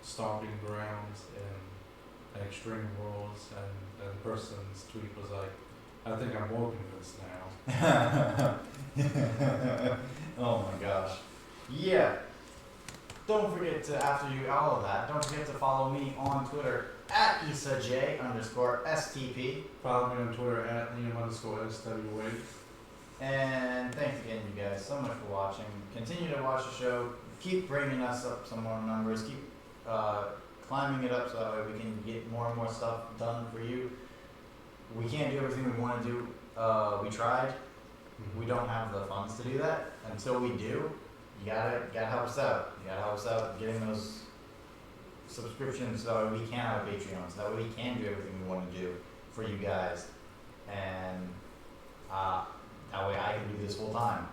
Stomping Grounds, and Extreme Rules, and the person's tweet was like, I think I'm more convinced now. Oh my gosh. Yeah. Don't forget to, after you all of that, don't forget to follow me on Twitter at IsaJ_STP. Follow me on Twitter at Liam_SWA. And thanks again, you guys, so much for watching. Continue to watch the show. Keep bringing us up some more numbers. Keep climbing it up so that way we can get more and more stuff done for you. We can't do everything we want to do. We tried. We don't have the funds to do that. Until we do, you gotta help us out. You gotta help us out getting those subscriptions so that we can have a Patreon, so that way we can do everything we want to do for you guys. And that way I can do this full time.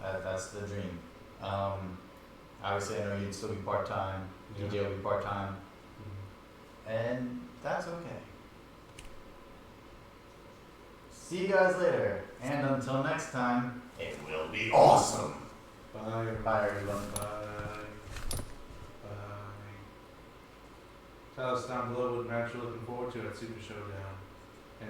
That's the dream. Obviously, I know you'd still be part time. DJ will be part time. And that's okay. See you guys later. And until next time, it will be awesome. Bye. Bye, everyone. Bye. Bye. Tell us down below what match you're looking forward to at Super Showdown.